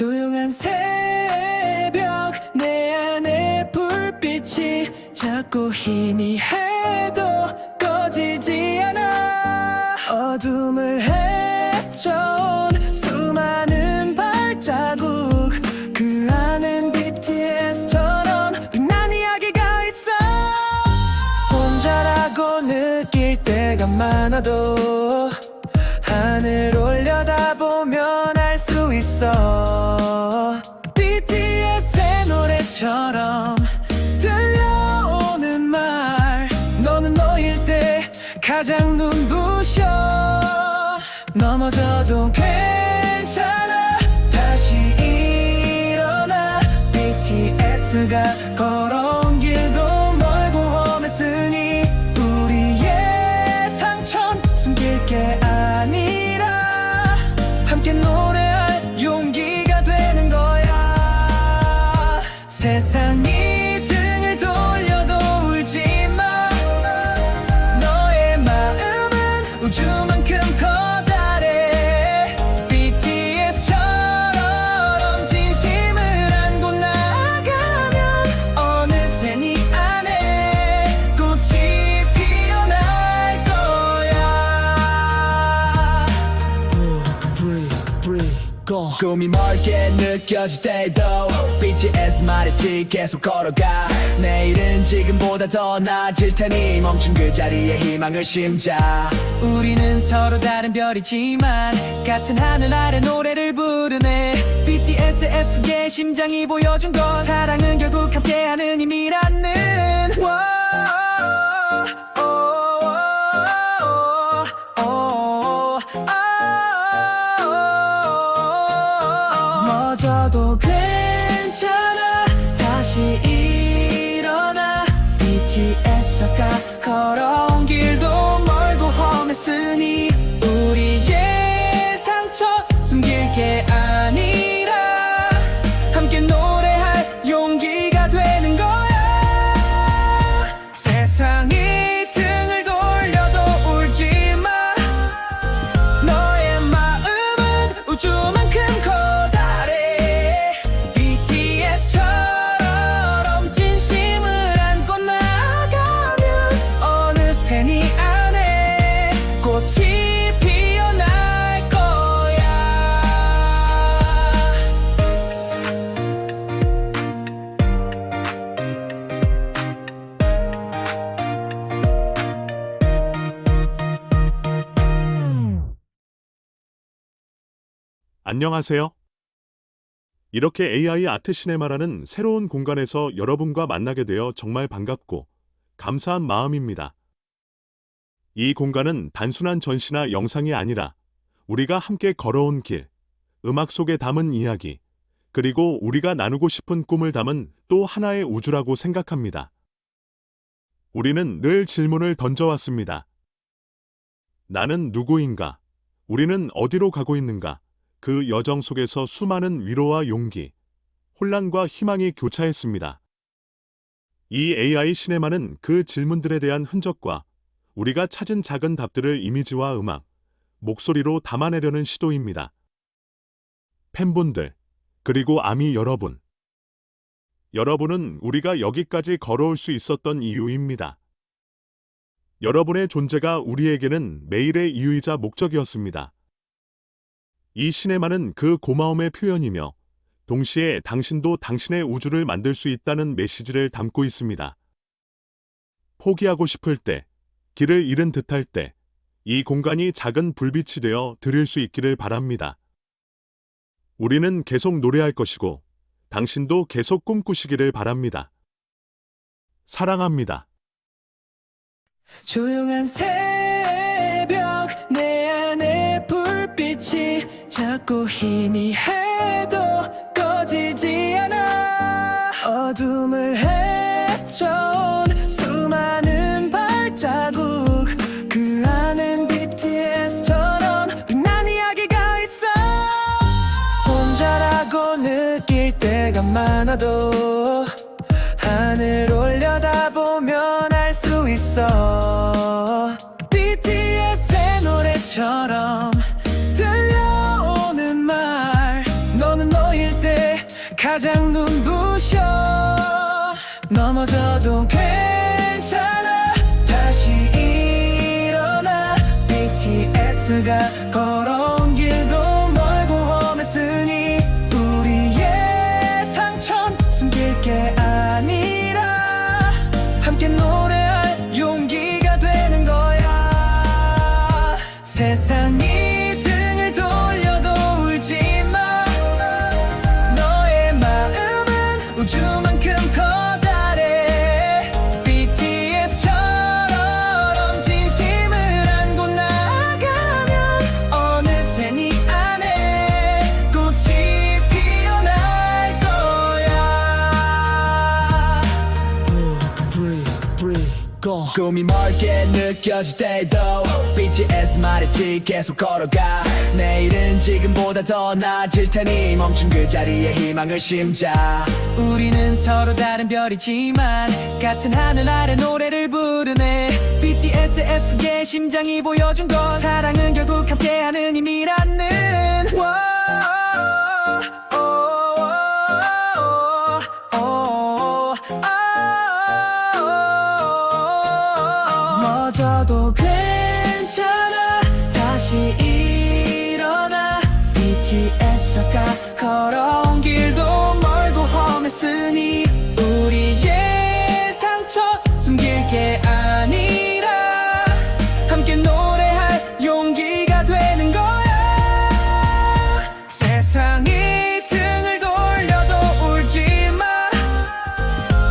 조용한 새벽 내 안에 불빛이 자꾸 희미해도 꺼지지 않아. 어둠을 헤쳐온 수많은 발자국, 그 안엔 BTS처럼 빛난 이야기가 있어. 혼자라고 느낄 때가 많아도 하늘 올려다보면 알 수 있어. BTS의 노래처럼 들려오는 말, 너는 너일 때 가장 눈부셔. 넘어져도 괜찮아, 다시 일어나. BTS가 걸어온 길도 멀고 험했으니 우리의 상처는 숨길 게 아니라 함께 노래할 용기가 되는 거야. 세상이 등을 돌려도 울지 마. 너의 마음은 우주만큼 커다래. BTS처럼 진심을 안고 나가면 어느새 네 안에 꽃이 피어날 거야. 꿈이 멀게 느껴질 때도 BTS 말했지 계속 걸어가. 내일은 지금보다 더 나아질 테니 멈춘 그 자리에 희망을 심자. 우리는 서로 다른 별이지만 같은 하늘 아래 노래를 부르네. BTS의 F의 심장이 보여준 건 사랑은 결국 함께하는 힘이라는. 넘어져도 괜찮아, 다시 일어나. BTS가 걸어온 길도 멀고 험했으니 우리의 상처 숨길 게 아니라 함께 노래할 용기가 되는 거야. 세상이 등을 돌려도 울지 마. 너의 마음은 우주만큼 커다래. BTS처럼 진심을 안고 나가면 어느새 네 안에 꽃이 피어날 거야. 안녕하세요. 이렇게 AI 아트 시네마라는 새로운 공간에서 여러분과 만나게 되어 정말 반갑고 감사한 마음입니다. 이 공간은 단순한 전시나 영상이 아니라 우리가 함께 걸어온 길, 음악 속에 담은 이야기, 그리고 우리가 나누고 싶은 꿈을 담은 또 하나의 우주라고 생각합니다. 우리는 늘 질문을 던져왔습니다. 나는 누구인가? 우리는 어디로 가고 있는가? 그 여정 속에서 수많은 위로와 용기, 혼란과 희망이 교차했습니다. 이 AI 시네마는 그 질문들에 대한 흔적과 우리가 찾은 작은 답들을 이미지와 음악, 목소리로 담아내려는 시도입니다. 팬분들, 그리고 아미 여러분. 여러분은 우리가 여기까지 걸어올 수 있었던 이유입니다. 여러분의 존재가 우리에게는 매일의 이유이자 목적이었습니다. 이 시네마는 그 고마움의 표현이며 동시에 당신도 당신의 우주를 만들 수 있다는 메시지를 담고 있습니다. 포기하고 싶을 때, 길을 잃은 듯할 때, 이 공간이 작은 불빛이 되어 드릴 수 있기를 바랍니다. 우리는 계속 노래할 것이고, 당신도 계속 꿈꾸시기를 바랍니다. 사랑합니다. 조용한 새벽 내 안에 불빛이 자꾸 희미해도 꺼지지 않아. 어둠을 헤쳐온 수많은 발자국, 그 안엔 BTS처럼 빛난 이야기가 있어. 혼자라고 느낄 때가 많아도 하늘 올려다보면 알 수 있어. BTS의 노래처럼 들려오는 말, 너는 너일 가장 눈부셔. 넘어져도 괜찮아. 다시 일어나. BTS가 걸어온 길도 멀고 험했으니 우리의 상처는 숨길 게 아니라 함께 노래할 용기가 되는 거야. 세상이 등을 돌려도 울지 마. 너의 마음은 우주만큼 커다래. BTS처럼 진심을 안고 나가면 어느새 네 안에 꽃이 피어날 거야. 꿈이 멀게 느껴질 때도 BTS 말했지 계속 걸어가. 내일은 지금보다 더 나아질 테니 멈춘 그 자리에 희망을 심자. 우리는 서로 다른 별이지만 같은 하늘 아래 노래를 부르네. BTS의 F의 심장이 보여준 건 사랑은 결국 함께하는 힘이라는. 넘어져도 괜찮아. 다시 일어나. BTS가 걸어온 길도 멀고 험했으니 우리의 상처 숨길 게 아니라 함께 노래할 용기가 되는 거야. 세상이 등을 돌려도 울지 마.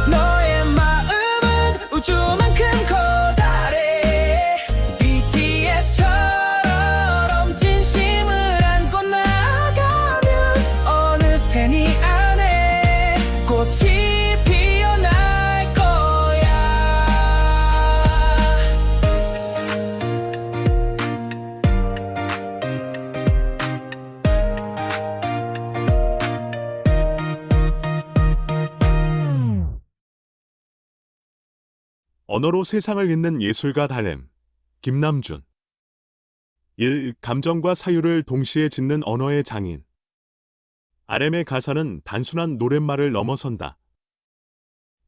너의 마음은 우주만큼 커다래. BTS처럼 진심을 안고 나가면 어느새 네 안에 꽃이 피어날 거야. 언어로 세상을 잇는 예술가 달렘, 김남준. 1. 감정과 사유를 동시에 짓는 언어의 장인. RM의 가사는 단순한 노랫말을 넘어선다.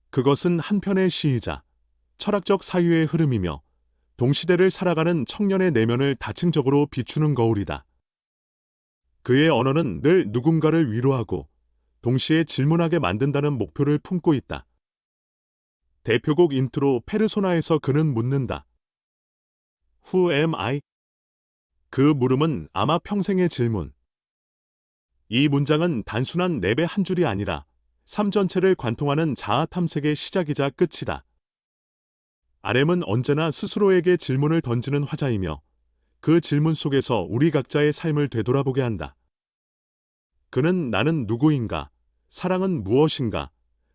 그것은 한편의 시이자 철학적 사유의 흐름이며 동시대를 살아가는 청년의 내면을 다층적으로 비추는 거울이다. 그의 언어는 늘 누군가를 위로하고 동시에 질문하게 만든다는 목표를 품고 있다. 대표곡 인트로 페르소나에서 그는 묻는다. Who am I? 그 물음은 아마 평생의 질문. 이 문장은 단순한 랩의 한 줄이 아니라 삶 전체를 관통하는 자아 탐색의 시작이자 끝이다. RM은 언제나 스스로에게 질문을 던지는 화자이며 그 질문 속에서 우리 각자의 삶을 되돌아보게 한다. 그는 나는 누구인가? 사랑은 무엇인가?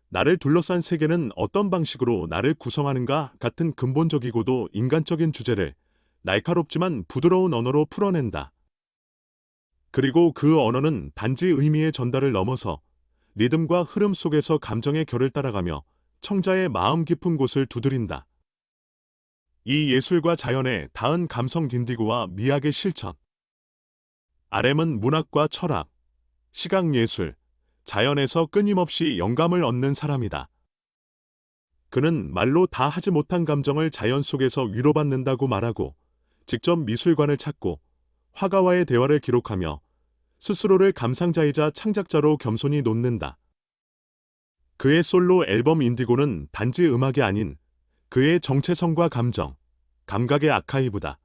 나를 둘러싼 세계는 어떤 방식으로 나를 구성하는가 같은 근본적이고도 인간적인 주제를 날카롭지만 부드러운 언어로 풀어낸다. 그리고 그 언어는 단지 의미의 전달을 넘어서 리듬과 흐름 속에서 감정의 결을 따라가며 청자의 마음 깊은 곳을 두드린다. 이 예술과 자연에 닿은 감성 딘디고와 미학의 실천. RM은 문학과 철학, 시각예술, 자연에서 끊임없이 영감을 얻는 사람이다. 그는 말로 다 하지 못한 감정을 자연 속에서 위로받는다고 말하고 직접 미술관을 찾고 화가와의 대화를 기록하며 스스로를 감상자이자 창작자로 겸손히 놓는다. 그의 솔로 앨범 인디고는 단지 음악이 아닌 그의 정체성과 감정, 감각의 아카이브다.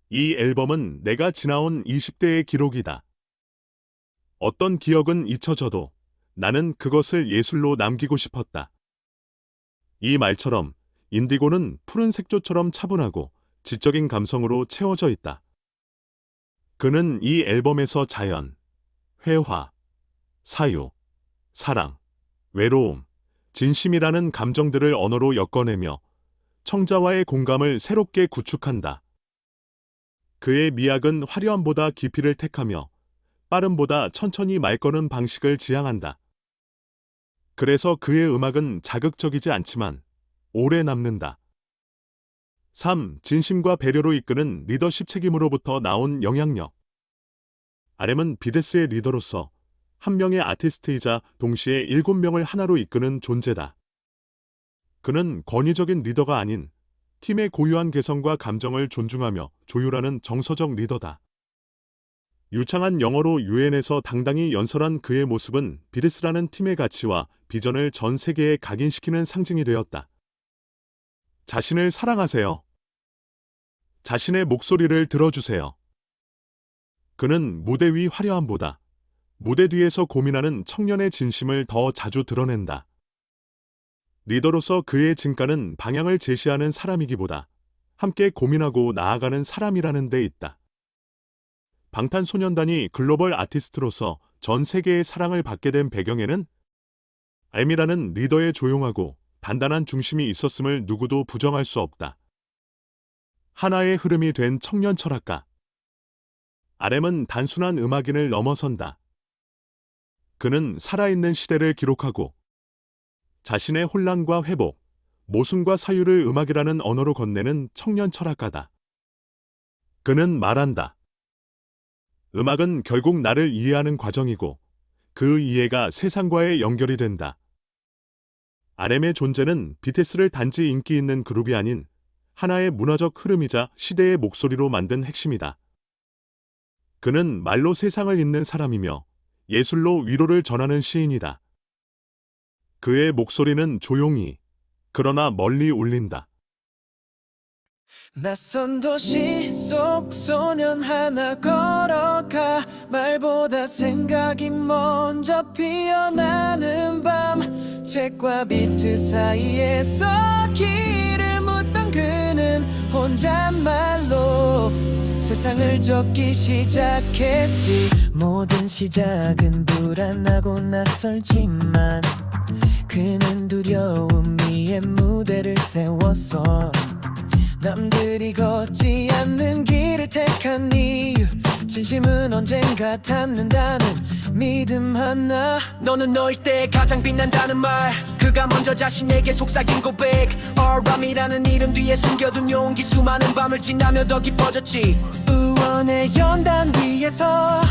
이 앨범은 내가 지나온 20대의 기록이다. 어떤 기억은 잊혀져도 나는 그것을 예술로 남기고 싶었다. 이 말처럼 인디고는 푸른 색조처럼 차분하고 지적인 감성으로 채워져 있다. 그는 이 앨범에서 자연, 회화, 사유, 사랑, 외로움, 진심이라는 감정들을 언어로 엮어내며 청자와의 공감을 새롭게 구축한다. 그의 미학은 화려함보다 깊이를 택하며 빠름보다 천천히 말 거는 방식을 지향한다. 그래서 그의 음악은 자극적이지 않지만 오래 남는다. 3. 진심과 배려로 이끄는 리더십 책임으로부터 나온 영향력. RM은 비데스의 리더로서 한 명의 아티스트이자 동시에 7명을 하나로 이끄는 존재다. 그는 권위적인 리더가 아닌 팀의 고유한 개성과 감정을 존중하며 조율하는 정서적 리더다. 유창한 영어로 유엔에서 당당히 연설한 그의 모습은 비트스라는 팀의 가치와 비전을 전 세계에 각인시키는 상징이 되었다. 자신을 사랑하세요. 자신의 목소리를 들어주세요. 그는 무대 위 화려함보다 무대 뒤에서 고민하는 청년의 진심을 더 자주 드러낸다. 리더로서 그의 진가는 방향을 제시하는 사람이기보다 함께 고민하고 나아가는 사람이라는 데 있다. 방탄소년단이 글로벌 아티스트로서 전 세계의 사랑을 받게 된 배경에는 M이라는 리더의 조용하고 단단한 중심이 있었음을 누구도 부정할 수 없다. 하나의 흐름이 된 청년 철학가. RM은 단순한 음악인을 넘어선다. 그는 살아있는 시대를 기록하고 자신의 혼란과 회복, 모순과 사유를 음악이라는 언어로 건네는 청년 철학가다. 그는 말한다. 음악은 결국 나를 이해하는 과정이고 그 이해가 세상과의 연결이 된다. RM의 존재는 BTS를 단지 인기 있는 그룹이 아닌 하나의 문화적 흐름이자 시대의 목소리로 만든 핵심이다. 그는 말로 세상을 잇는 사람이며 예술로 위로를 전하는 시인이다. 그의 목소리는 조용히, 그러나 멀리 울린다. 낯선 도시 속 소년 하나 걸어가 말보다 생각이 먼저 피어나는 밤 책과 비트 사이에서 길을 묻던 그는 혼잣말로 세상을 적기 시작했지. 모든 시작은 불안하고 낯설지만 그는 두려움 위에 무대를 세웠어. 남들이 걷지 않는 길을 택한 이유, 진심은 언젠가 닿는다는 믿음 하나. 너는 너일 때 가장 빛난다는 말, 그가 먼저 자신에게 속삭인 고백. RM이라는 이름 뒤에 숨겨둔 용기, 수많은 밤을 지나며 더 깊어졌지. 의원의 연단 위에서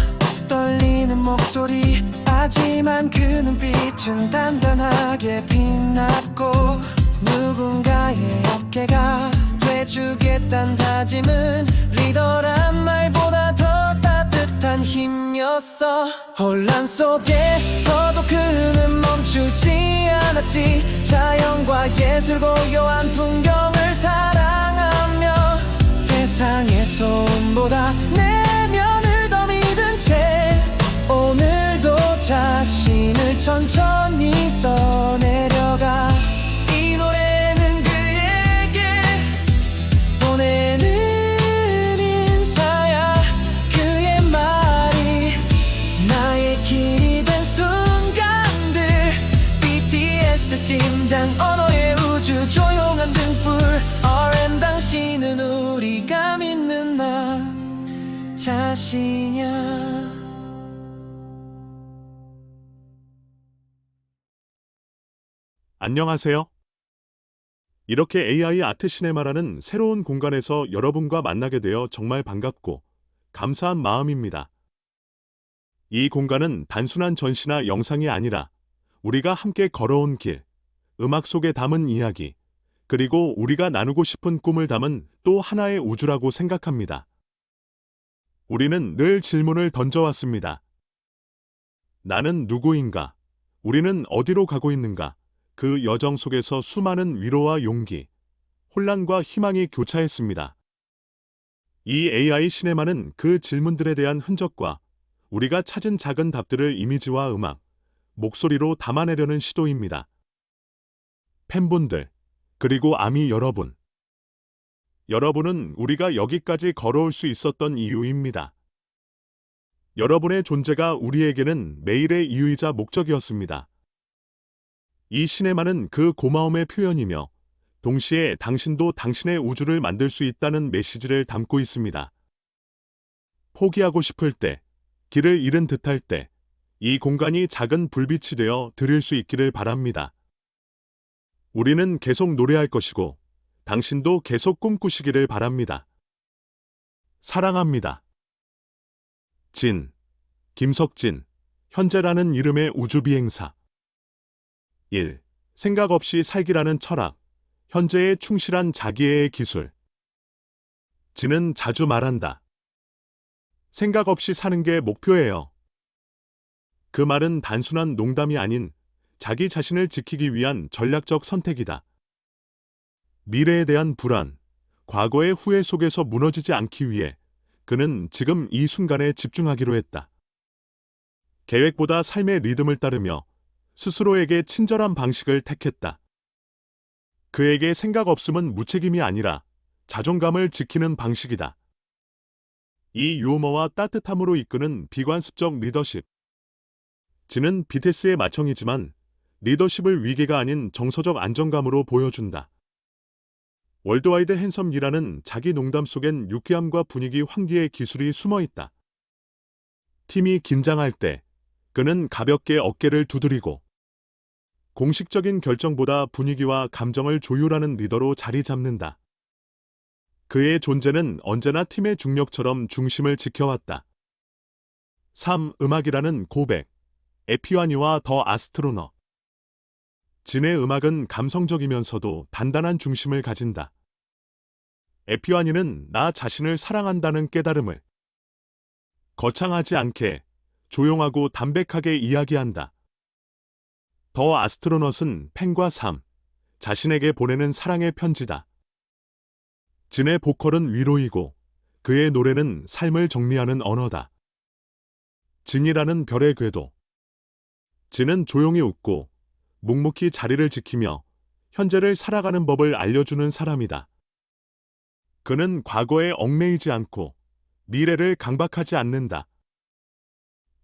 떨리는 목소리, 하지만 그 눈빛은 단단하게 빛났고 누군가의 어깨가 돼주겠단 다짐은 리더란 말보다 더 따뜻한 힘이었어. 혼란 속에서도 그는 멈추지 않았지. 자연과 예술 고요한 풍경을 사랑하며 세상의 소음보다 내면을 더 믿은 채 오늘도 자신을 천천히 써내려가. 이 노래는 그에게 보내는 인사야. 그의 말이 나의 길이 된 순간들. BTS 심장 언어의 우주 조용한 등불. RM 당신은 우리가 믿는 나 자신이야. 안녕하세요. 이렇게 AI 아트 시네마라는 새로운 공간에서 여러분과 만나게 되어 정말 반갑고 감사한 마음입니다. 이 공간은 단순한 전시나 영상이 아니라 우리가 함께 걸어온 길, 음악 속에 담은 이야기, 그리고 우리가 나누고 싶은 꿈을 담은 또 하나의 우주라고 생각합니다. 우리는 늘 질문을 던져왔습니다. 나는 누구인가? 우리는 어디로 가고 있는가? 그 여정 속에서 수많은 위로와 용기, 혼란과 희망이 교차했습니다. 이 AI 시네마는 그 질문들에 대한 흔적과 우리가 찾은 작은 답들을 이미지와 음악, 목소리로 담아내려는 시도입니다. 팬분들, 그리고 아미 여러분. 여러분은 우리가 여기까지 걸어올 수 있었던 이유입니다. 여러분의 존재가 우리에게는 매일의 이유이자 목적이었습니다. 이 시네마는 그 고마움의 표현이며 동시에 당신도 당신의 우주를 만들 수 있다는 메시지를 담고 있습니다. 포기하고 싶을 때, 길을 잃은 듯할 때, 이 공간이 작은 불빛이 되어 드릴 수 있기를 바랍니다. 우리는 계속 노래할 것이고 당신도 계속 꿈꾸시기를 바랍니다. 사랑합니다. 진, 김석진, 현재라는 이름의 우주비행사. 1. 생각 없이 살기라는 철학. 현재에 충실한 자기애의 기술. 지는 자주 말한다. 생각 없이 사는 게 목표예요. 그 말은 단순한 농담이 아닌 자기 자신을 지키기 위한 전략적 선택이다. 미래에 대한 불안, 과거의 후회 속에서 무너지지 않기 위해 그는 지금 이 순간에 집중하기로 했다. 계획보다 삶의 리듬을 따르며 스스로에게 친절한 방식을 택했다. 그에게 생각 없음은 무책임이 아니라 자존감을 지키는 방식이다. 이 유머와 따뜻함으로 이끄는 비관습적 리더십. 지는 BTS의 맏형이지만 리더십을 위계가 아닌 정서적 안정감으로 보여준다. 월드와이드 핸섬이라는 자기 농담 속엔 유쾌함과 분위기 환기의 기술이 숨어 있다. 팀이 긴장할 때 그는 가볍게 어깨를 두드리고 공식적인 결정보다 분위기와 감정을 조율하는 리더로 자리 잡는다. 그의 존재는 언제나 팀의 중력처럼 중심을 지켜왔다. 3. 음악이라는 고백. 에피와니와 더 아스트로너. 진의 음악은 감성적이면서도 단단한 중심을 가진다. 에피와니는 나 자신을 사랑한다는 깨달음을 거창하지 않게 조용하고 담백하게 이야기한다. 더 아스트로넛은 팬과 삶, 자신에게 보내는 사랑의 편지다. 진의 보컬은 위로이고 그의 노래는 삶을 정리하는 언어다. 진이라는 별의 궤도. 진은 조용히 웃고 묵묵히 자리를 지키며 현재를 살아가는 법을 알려주는 사람이다. 그는 과거에 얽매이지 않고 미래를 강박하지 않는다.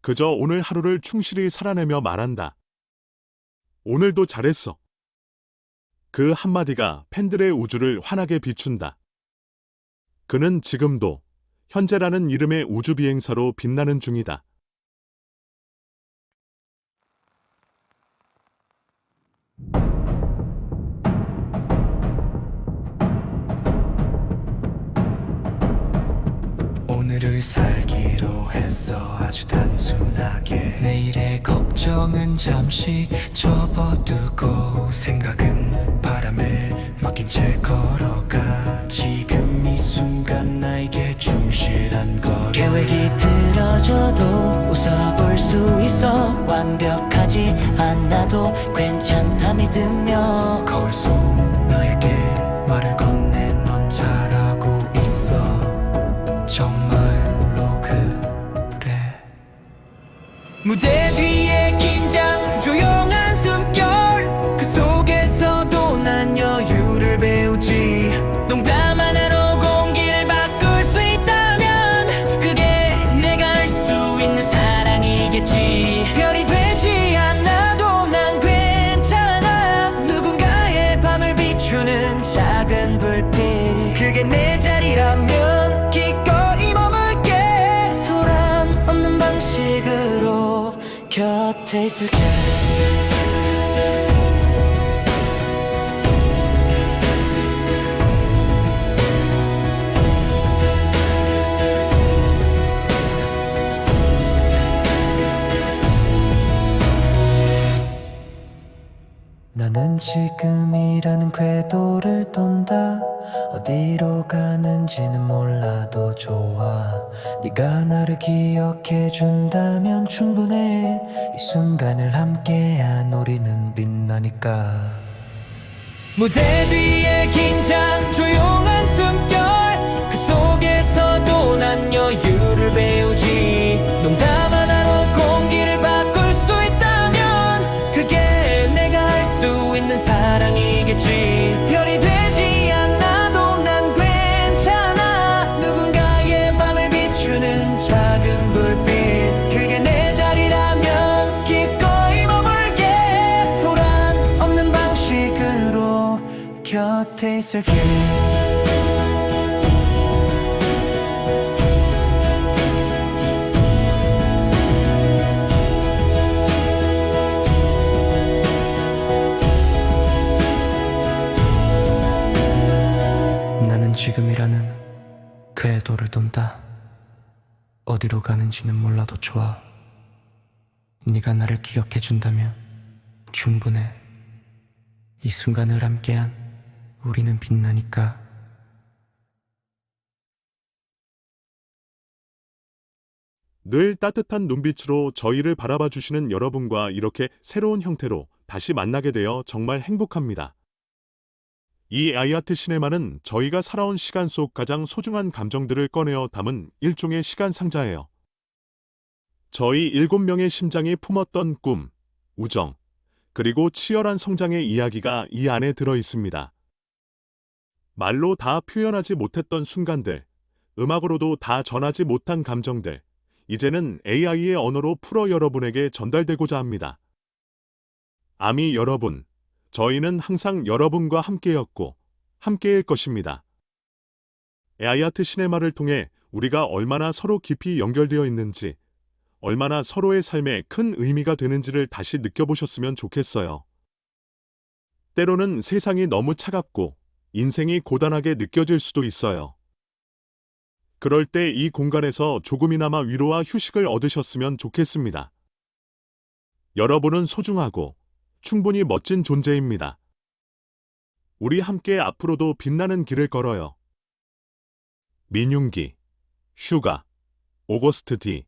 그저 오늘 하루를 충실히 살아내며 말한다. 오늘도 잘했어. 그 한마디가 팬들의 우주를 환하게 비춘다. 그는 지금도 현재라는 이름의 우주비행사로 빛나는 중이다. 오늘을 살기로 했어 아주 단순하게 내일의 걱정은 잠시 접어두고 생각은 바람에 맡긴 채 걸어가 지금 이 순간 나에게 충실한 걸 계획이 틀어져도 웃어볼 수 있어 완벽하지 않아도 괜찮다 믿으며 거울 속 나에게 말을 건네 넌 잘하고 있어 정말로 그래 무대 뒤에 긴장 조용한 숨결 그 속에서도 난 여유를 배우지 농담 하나로 공기를 바꿀 수 있다면 그게 내가 할 수 있는 사랑이겠지 별이 되지 않아도 난 괜찮아 누군가의 밤을 비추는 작은 불빛 그게 내 자리라면 기꺼이 머물게 소란 없는 방식으로 곁에 있을게 나는 지금이라는 궤도를 돈다 어디로 가는지는 몰라도 좋아 네가 나를 기억해 준다면 충분해 이 순간을 함께한 우리는 빛나니까 무대 뒤에 긴장 조용한 숨결 그 속에서도 난 여유를 배우지 농담 하나로 공기를 바꿀 수 있다면 그게 내가 할 수 있는 사랑이겠지 별이 되지 않아도 난 괜찮아 누군가의 밤을 비추는 작은 불빛 그게 내 자리라면 기꺼이 머물게 소란 없는 방식으로 곁에 있을게 나는 지금이라는 궤도를 돈다 어디로 가는지는 몰라도 좋아 네가 나를 기억해준다면 충분해. 이 순간을 함께한 우리는 빛나니까. 늘 따뜻한 눈빛으로 저희를 바라봐 주시는 여러분과 이렇게 새로운 형태로 다시 만나게 되어 정말 행복합니다. 이 아이아트 시네마는 저희가 살아온 시간 속 가장 소중한 감정들을 꺼내어 담은 일종의 시간 상자예요. 저희 7명의 심장이 품었던 꿈, 우정, 그리고 치열한 성장의 이야기가 이 안에 들어 있습니다. 말로 다 표현하지 못했던 순간들, 음악으로도 다 전하지 못한 감정들, 이제는 AI의 언어로 풀어 여러분에게 전달되고자 합니다. 아미 여러분, 저희는 항상 여러분과 함께였고 함께일 것입니다. 아이아트 시네마를 통해 우리가 얼마나 서로 깊이 연결되어 있는지, 얼마나 서로의 삶에 큰 의미가 되는지를 다시 느껴보셨으면 좋겠어요. 때로는 세상이 너무 차갑고 인생이 고단하게 느껴질 수도 있어요. 그럴 때 이 공간에서 조금이나마 위로와 휴식을 얻으셨으면 좋겠습니다. 여러분은 소중하고 충분히 멋진 존재입니다. 우리 함께 앞으로도 빛나는 길을 걸어요. 민윤기, 슈가, 오거스트 D,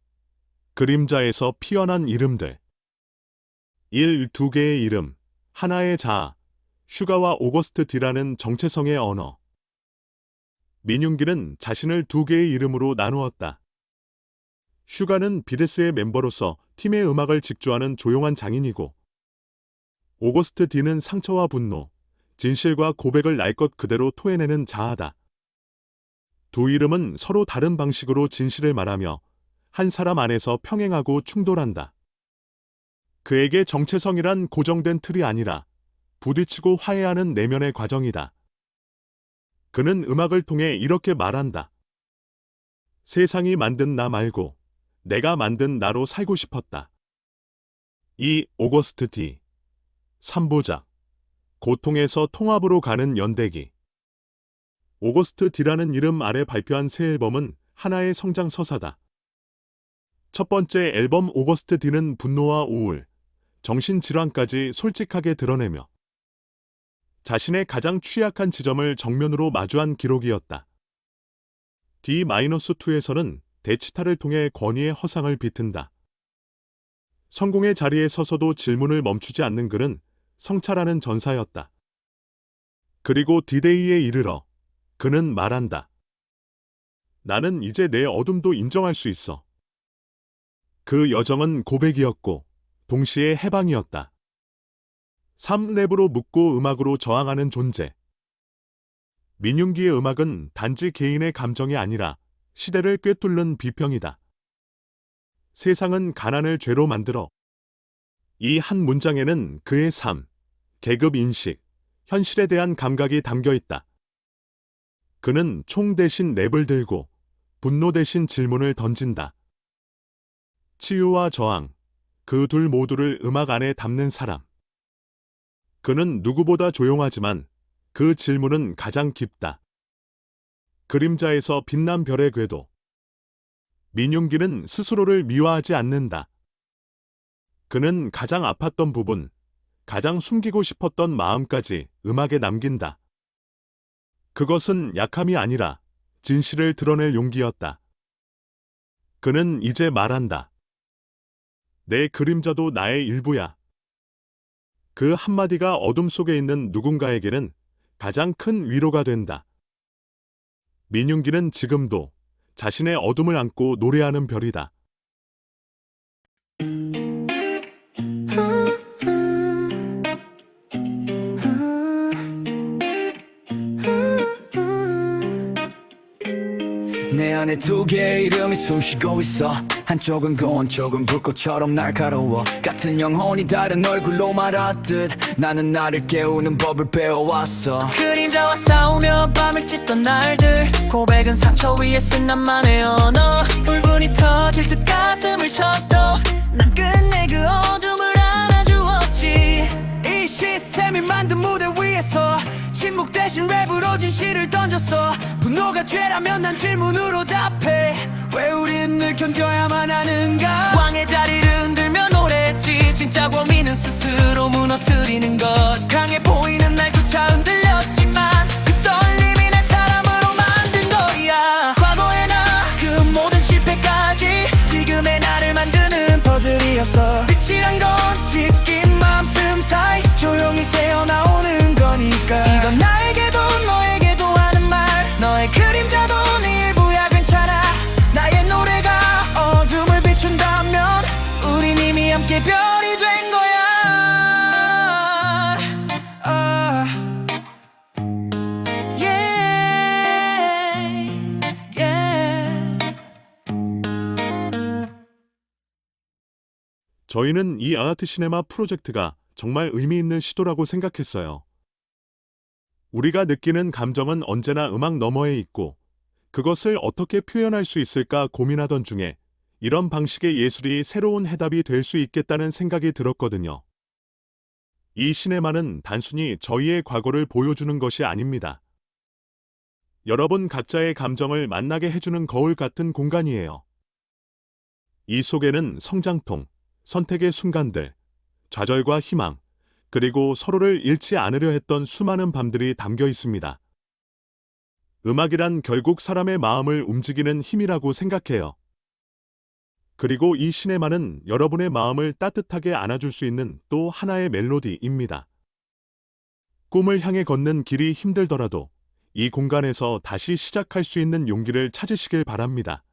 그림자에서 피어난 이름들. 2개의 이름, 하나의 자아, 슈가와 오거스트 D라는 정체성의 언어. 민윤기는 자신을 2개의 이름으로 나누었다. 슈가는 비데스의 멤버로서 팀의 음악을 직주하는 조용한 장인이고, 오거스트 D는 상처와 분노, 진실과 고백을 날 것 그대로 토해내는 자아다. 두 이름은 서로 다른 방식으로 진실을 말하며 한 사람 안에서 평행하고 충돌한다. 그에게 정체성이란 고정된 틀이 아니라 부딪히고 화해하는 내면의 과정이다. 그는 음악을 통해 이렇게 말한다. 세상이 만든 나 말고 내가 만든 나로 살고 싶었다. 이 오거스트 D. 3부작. 고통에서 통합으로 가는 연대기. 오거스트 D라는 이름 아래 발표한 새 앨범은 하나의 성장 서사다. 첫 번째 앨범 오거스트 D는 분노와 우울, 정신질환까지 솔직하게 드러내며 자신의 가장 취약한 지점을 정면으로 마주한 기록이었다. D-2에서는 대치타를 통해 권위의 허상을 비튼다. 성공의 자리에 서서도 질문을 멈추지 않는 그는 성찰하는 전사였다. 그리고 D-Day에 이르러 그는 말한다. 나는 이제 내 어둠도 인정할 수 있어. 그 여정은 고백이었고 동시에 해방이었다. 3랩으로 묻고 음악으로 저항하는 존재. 민윤기의 음악은 단지 개인의 감정이 아니라 시대를 꿰뚫는 비평이다. 세상은 가난을 죄로 만들어. 이 한 문장에는 그의 삶, 계급 인식, 현실에 대한 감각이 담겨 있다. 그는 총 대신 랩을 들고 분노 대신 질문을 던진다. 치유와 저항, 그 둘 모두를 음악 안에 담는 사람. 그는 누구보다 조용하지만 그 질문은 가장 깊다. 그림자에서 빛난 별의 궤도. 민윤기는 스스로를 미화하지 않는다. 그는 가장 아팠던 부분, 가장 숨기고 싶었던 마음까지 음악에 남긴다. 그것은 약함이 아니라 진실을 드러낼 용기였다. 그는 이제 말한다. 내 그림자도 나의 일부야. 그 한마디가 어둠 속에 있는 누군가에게는 가장 큰 위로가 된다. 민윤기는 지금도 자신의 어둠을 안고 노래하는 별이다. 내 안에 2개의 이름이 숨쉬고 있어. 한쪽은 고운 쪽은 불꽃처럼 날카로워. 같은 영혼이 다른 얼굴로 말하듯 나는 나를 깨우는 법을 배워왔어. 그림자와 싸우며 밤을 찢던 날들, 고백은 상처 위에 쓴 나만의 언어. 울분이 터질 듯 가슴을 쳤도 난 끝내 그 어둠을 안아주었지. 이 시스템이 만든 무대 위에서 침묵 대신 랩으로 진실을 던졌어. 분노가 죄라면 난 질문으로 답해. 왜 우린 늘 견뎌야만 하는가? 왕의 자리를 흔들며 노래했던 짜고 미는 스스로 무너뜨리는 것 강해 보이는 날조차 흔들렸지만 그 떨림이 날 사람으로 만든 거야 과거의 나 그 모든 실패까지 지금의 나를 만드는 퍼즐이었어 빛이란 건 찢긴 맘틈 사이 조용히 새어나오는 거니까 이건 나에게도 너에게도 하는 말 너의 그림자도 네 일부야 괜찮아 나의 노래가 어둠을 비춘다면 우린 이미 함께 별이 된 거야 yeah, yeah. 저희는 이 아트 시네마 프로젝트가 정말 의미 있는 시도라고 생각했어요. 우리가 느끼는 감정은 언제나 음악 너머에 있고 그것을 어떻게 표현할 수 있을까 고민하던 중에 이런 방식의 예술이 새로운 해답이 될 수 있겠다는 생각이 들었거든요. 이 시네마는 단순히 저희의 과거를 보여주는 것이 아닙니다. 여러분 각자의 감정을 만나게 해주는 거울 같은 공간이에요. 이 속에는 성장통, 선택의 순간들, 좌절과 희망, 그리고 서로를 잃지 않으려 했던 수많은 밤들이 담겨 있습니다. 음악이란 결국 사람의 마음을 움직이는 힘이라고 생각해요. 그리고 이 시네마는 여러분의 마음을 따뜻하게 안아줄 수 있는 또 하나의 멜로디입니다. 꿈을 향해 걷는 길이 힘들더라도 이 공간에서 다시 시작할 수 있는 용기를 찾으시길 바랍니다.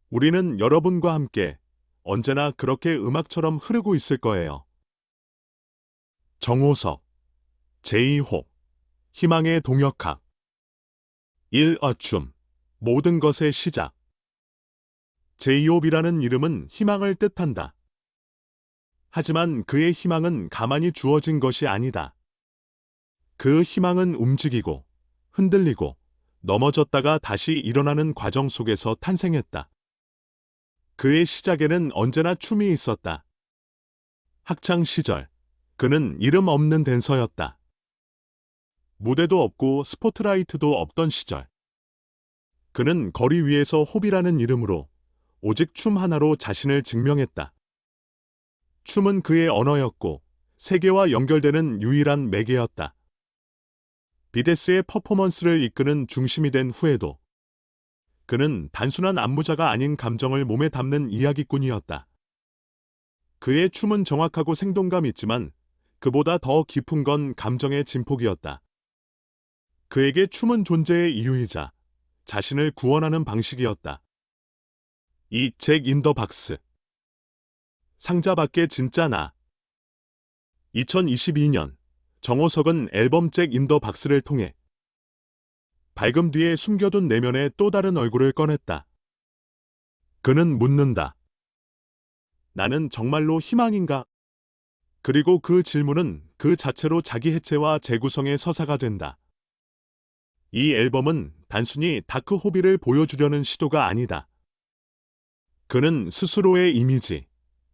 우리는 여러분과 함께 언제나 그렇게 음악처럼 흐르고 있을 거예요. 정호석, 제2혹, 희망의 동역학, 일어춤, 모든 것의 시작. 제이홉이라는 이름은 희망을 뜻한다. 하지만 그의 희망은 가만히 주어진 것이 아니다. 그 희망은 움직이고, 흔들리고, 넘어졌다가 다시 일어나는 과정 속에서 탄생했다. 그의 시작에는 언제나 춤이 있었다. 학창 시절, 그는 이름 없는 댄서였다. 무대도 없고 스포트라이트도 없던 시절. 그는 거리 위에서 호비라는 이름으로 오직 춤 하나로 자신을 증명했다. 춤은 그의 언어였고 세계와 연결되는 유일한 매개였다. 비데스의 퍼포먼스를 이끄는 중심이 된 후에도 그는 단순한 안무자가 아닌 감정을 몸에 담는 이야기꾼이었다. 그의 춤은 정확하고 생동감 있지만 그보다 더 깊은 건 감정의 진폭이었다. 그에게 춤은 존재의 이유이자 자신을 구원하는 방식이었다. 이 잭 인 더 박스. 상자 밖에 진짜 나. 2022년 정호석은 앨범 잭 인 더 박스를 통해 밝음 뒤에 숨겨둔 내면의 또 다른 얼굴을 꺼냈다. 그는 묻는다. 나는 정말로 희망인가? 그리고 그 질문은 그 자체로 자기 해체와 재구성의 서사가 된다. 이 앨범은 단순히 다크 호비를 보여주려는 시도가 아니다. 그는 스스로의 이미지,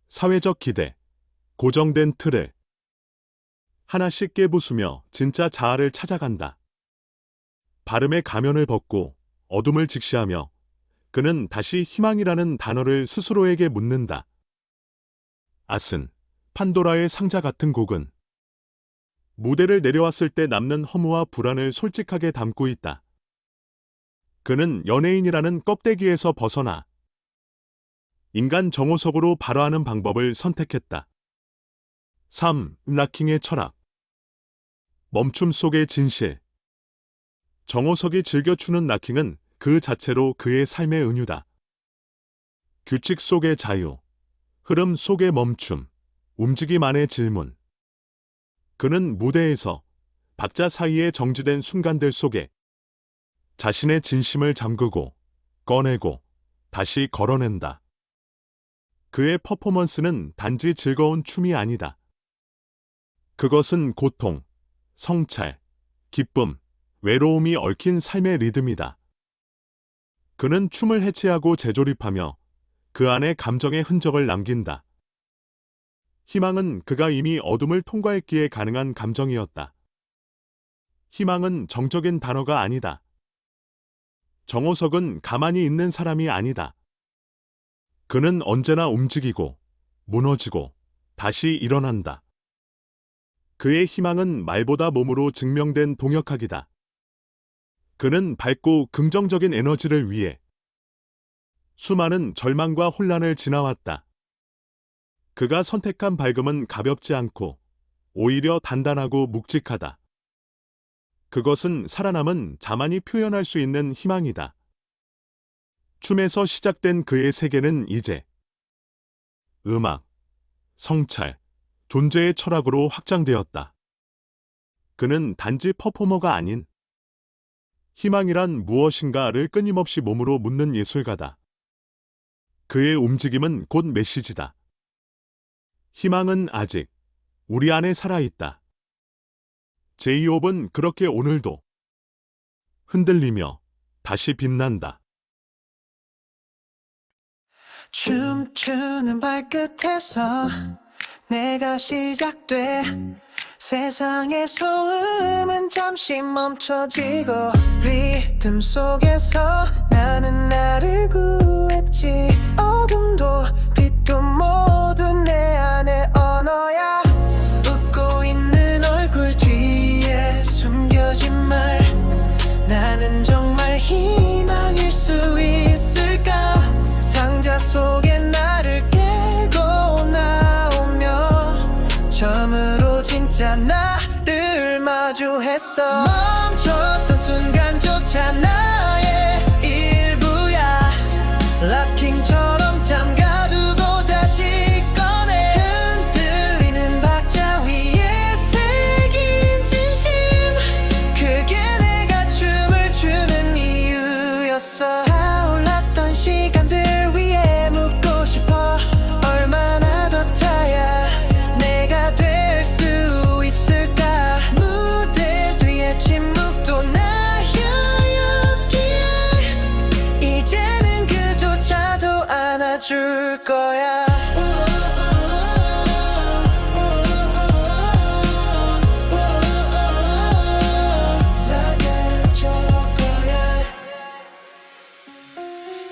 사회적 기대, 고정된 틀을 하나씩 깨부수며 진짜 자아를 찾아간다. 발음의 가면을 벗고 어둠을 직시하며 그는 다시 희망이라는 단어를 스스로에게 묻는다. 아슨, 판도라의 상자 같은 곡은 무대를 내려왔을 때 남는 허무와 불안을 솔직하게 담고 있다. 그는 연예인이라는 껍데기에서 벗어나 인간 정호석으로 발화하는 방법을 선택했다. 3. 락킹의 철학. 멈춤 속의 진실. 정호석이 즐겨 추는 락킹은 그 자체로 그의 삶의 은유다. 규칙 속의 자유, 흐름 속의 멈춤, 움직임 안의 질문. 그는 무대에서 박자 사이에 정지된 순간들 속에 자신의 진심을 잠그고 꺼내고 다시 걸어낸다. 그의 퍼포먼스는 단지 즐거운 춤이 아니다. 그것은 고통, 성찰, 기쁨, 외로움이 얽힌 삶의 리듬이다. 그는 춤을 해체하고 재조립하며 그 안에 감정의 흔적을 남긴다. 희망은 그가 이미 어둠을 통과했기에 가능한 감정이었다. 희망은 정적인 단어가 아니다. 정호석은 가만히 있는 사람이 아니다. 그는 언제나 움직이고, 무너지고, 다시 일어난다. 그의 희망은 말보다 몸으로 증명된 동역학이다. 그는 밝고 긍정적인 에너지를 위해 수많은 절망과 혼란을 지나왔다. 그가 선택한 밝음은 가볍지 않고 오히려 단단하고 묵직하다. 그것은 살아남은 자만이 표현할 수 있는 희망이다. 춤에서 시작된 그의 세계는 이제 음악, 성찰, 존재의 철학으로 확장되었다. 그는 단지 퍼포머가 아닌 희망이란 무엇인가를 끊임없이 몸으로 묻는 예술가다. 그의 움직임은 곧 메시지다. 희망은 아직 우리 안에 살아있다. 제이홉은 그렇게 오늘도 흔들리며 다시 빛난다. 춤추는 발끝에서 내가 시작돼 세상의 소음은 잠시 멈춰지고 리듬 속에서 나는 나를 구했지 어둠도 빛도 모두 내 안의 언어야 웃고 있는 얼굴 뒤에 숨겨진 말 나는 정말 희망일 수 있을까 상자 속에 나를 깨고 나오며 처음으로 진짜 나를 마주했어 멈췄던 순간조차 나의 일부야 락킹처럼 잠가두고 다시 꺼내 흔들리는 박자 위에 새긴 진심 그게 내가 춤을 추는 이유였어 타올랐던 시간들 위에 묻고 싶어 얼마나 더 타야 내가 될 수 있을까 무대 뒤에 침묵도 나였기에 이제는 그조차도 안아줄 거야 나가줄 거야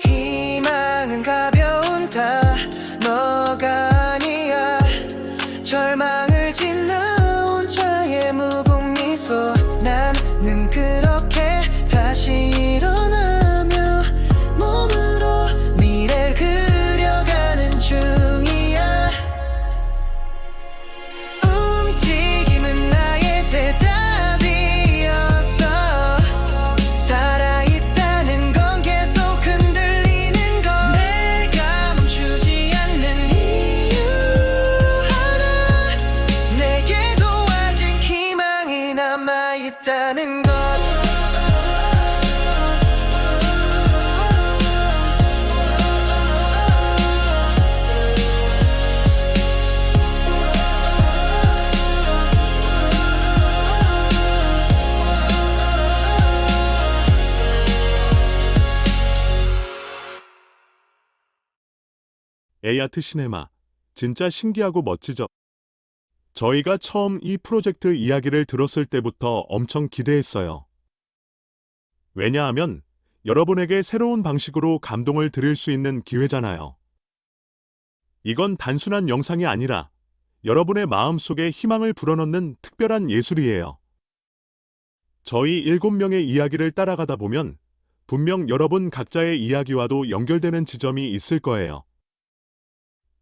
희망은 가벼운 단어가 아니야 절망을 지나온 자의 무공 미소 나는 그렇게 다시 일어나며 몸으로 미래를 그려가는 중이야 움직임은 나의 대답이었어 살아있다는 건 계속 흔들리는 것 내가 멈추지 않는 이유 하나 내게도 아직 희망이 남아있다는 것 에이아트 시네마, 진짜 신기하고 멋지죠? 저희가 처음 이 프로젝트 이야기를 들었을 때부터 엄청 기대했어요. 왜냐하면 여러분에게 새로운 방식으로 감동을 드릴 수 있는 기회잖아요. 이건 단순한 영상이 아니라 여러분의 마음속에 희망을 불어넣는 특별한 예술이에요. 저희 7명의 이야기를 따라가다 보면 분명 여러분 각자의 이야기와도 연결되는 지점이 있을 거예요.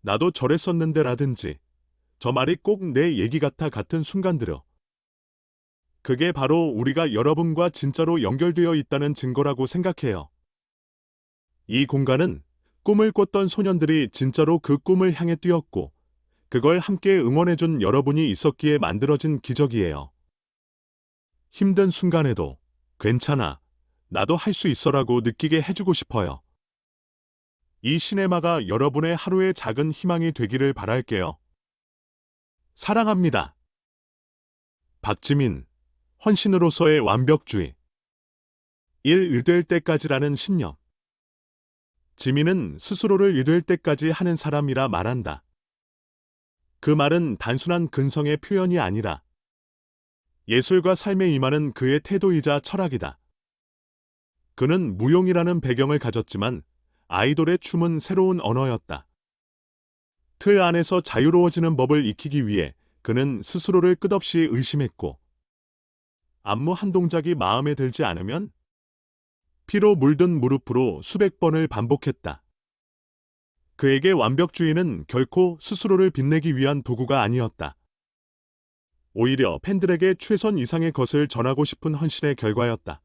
나도 저랬었는데 라든지 저 말이 꼭 내 얘기 같은 순간들요. 그게 바로 우리가 여러분과 진짜로 연결되어 있다는 증거라고 생각해요. 이 공간은 꿈을 꿨던 소년들이 진짜로 그 꿈을 향해 뛰었고 그걸 함께 응원해준 여러분이 있었기에 만들어진 기적이에요. 힘든 순간에도 괜찮아, 나도 할 수 있어라고 느끼게 해주고 싶어요. 이 시네마가 여러분의 하루의 작은 희망이 되기를 바랄게요. 사랑합니다. 박지민, 헌신으로서의 완벽주의. 일 의될 때까지라는 신념. 지민은 스스로를 의될 때까지 하는 사람이라 말한다. 그 말은 단순한 근성의 표현이 아니라 예술과 삶에 임하는 그의 태도이자 철학이다. 그는 무용이라는 배경을 가졌지만 아이돌의 춤은 새로운 언어였다. 틀 안에서 자유로워지는 법을 익히기 위해 그는 스스로를 끝없이 의심했고, 안무 한 동작이 마음에 들지 않으면 피로 물든 무릎으로 수백 번을 반복했다. 그에게 완벽주의는 결코 스스로를 빛내기 위한 도구가 아니었다. 오히려 팬들에게 최선 이상의 것을 전하고 싶은 헌신의 결과였다.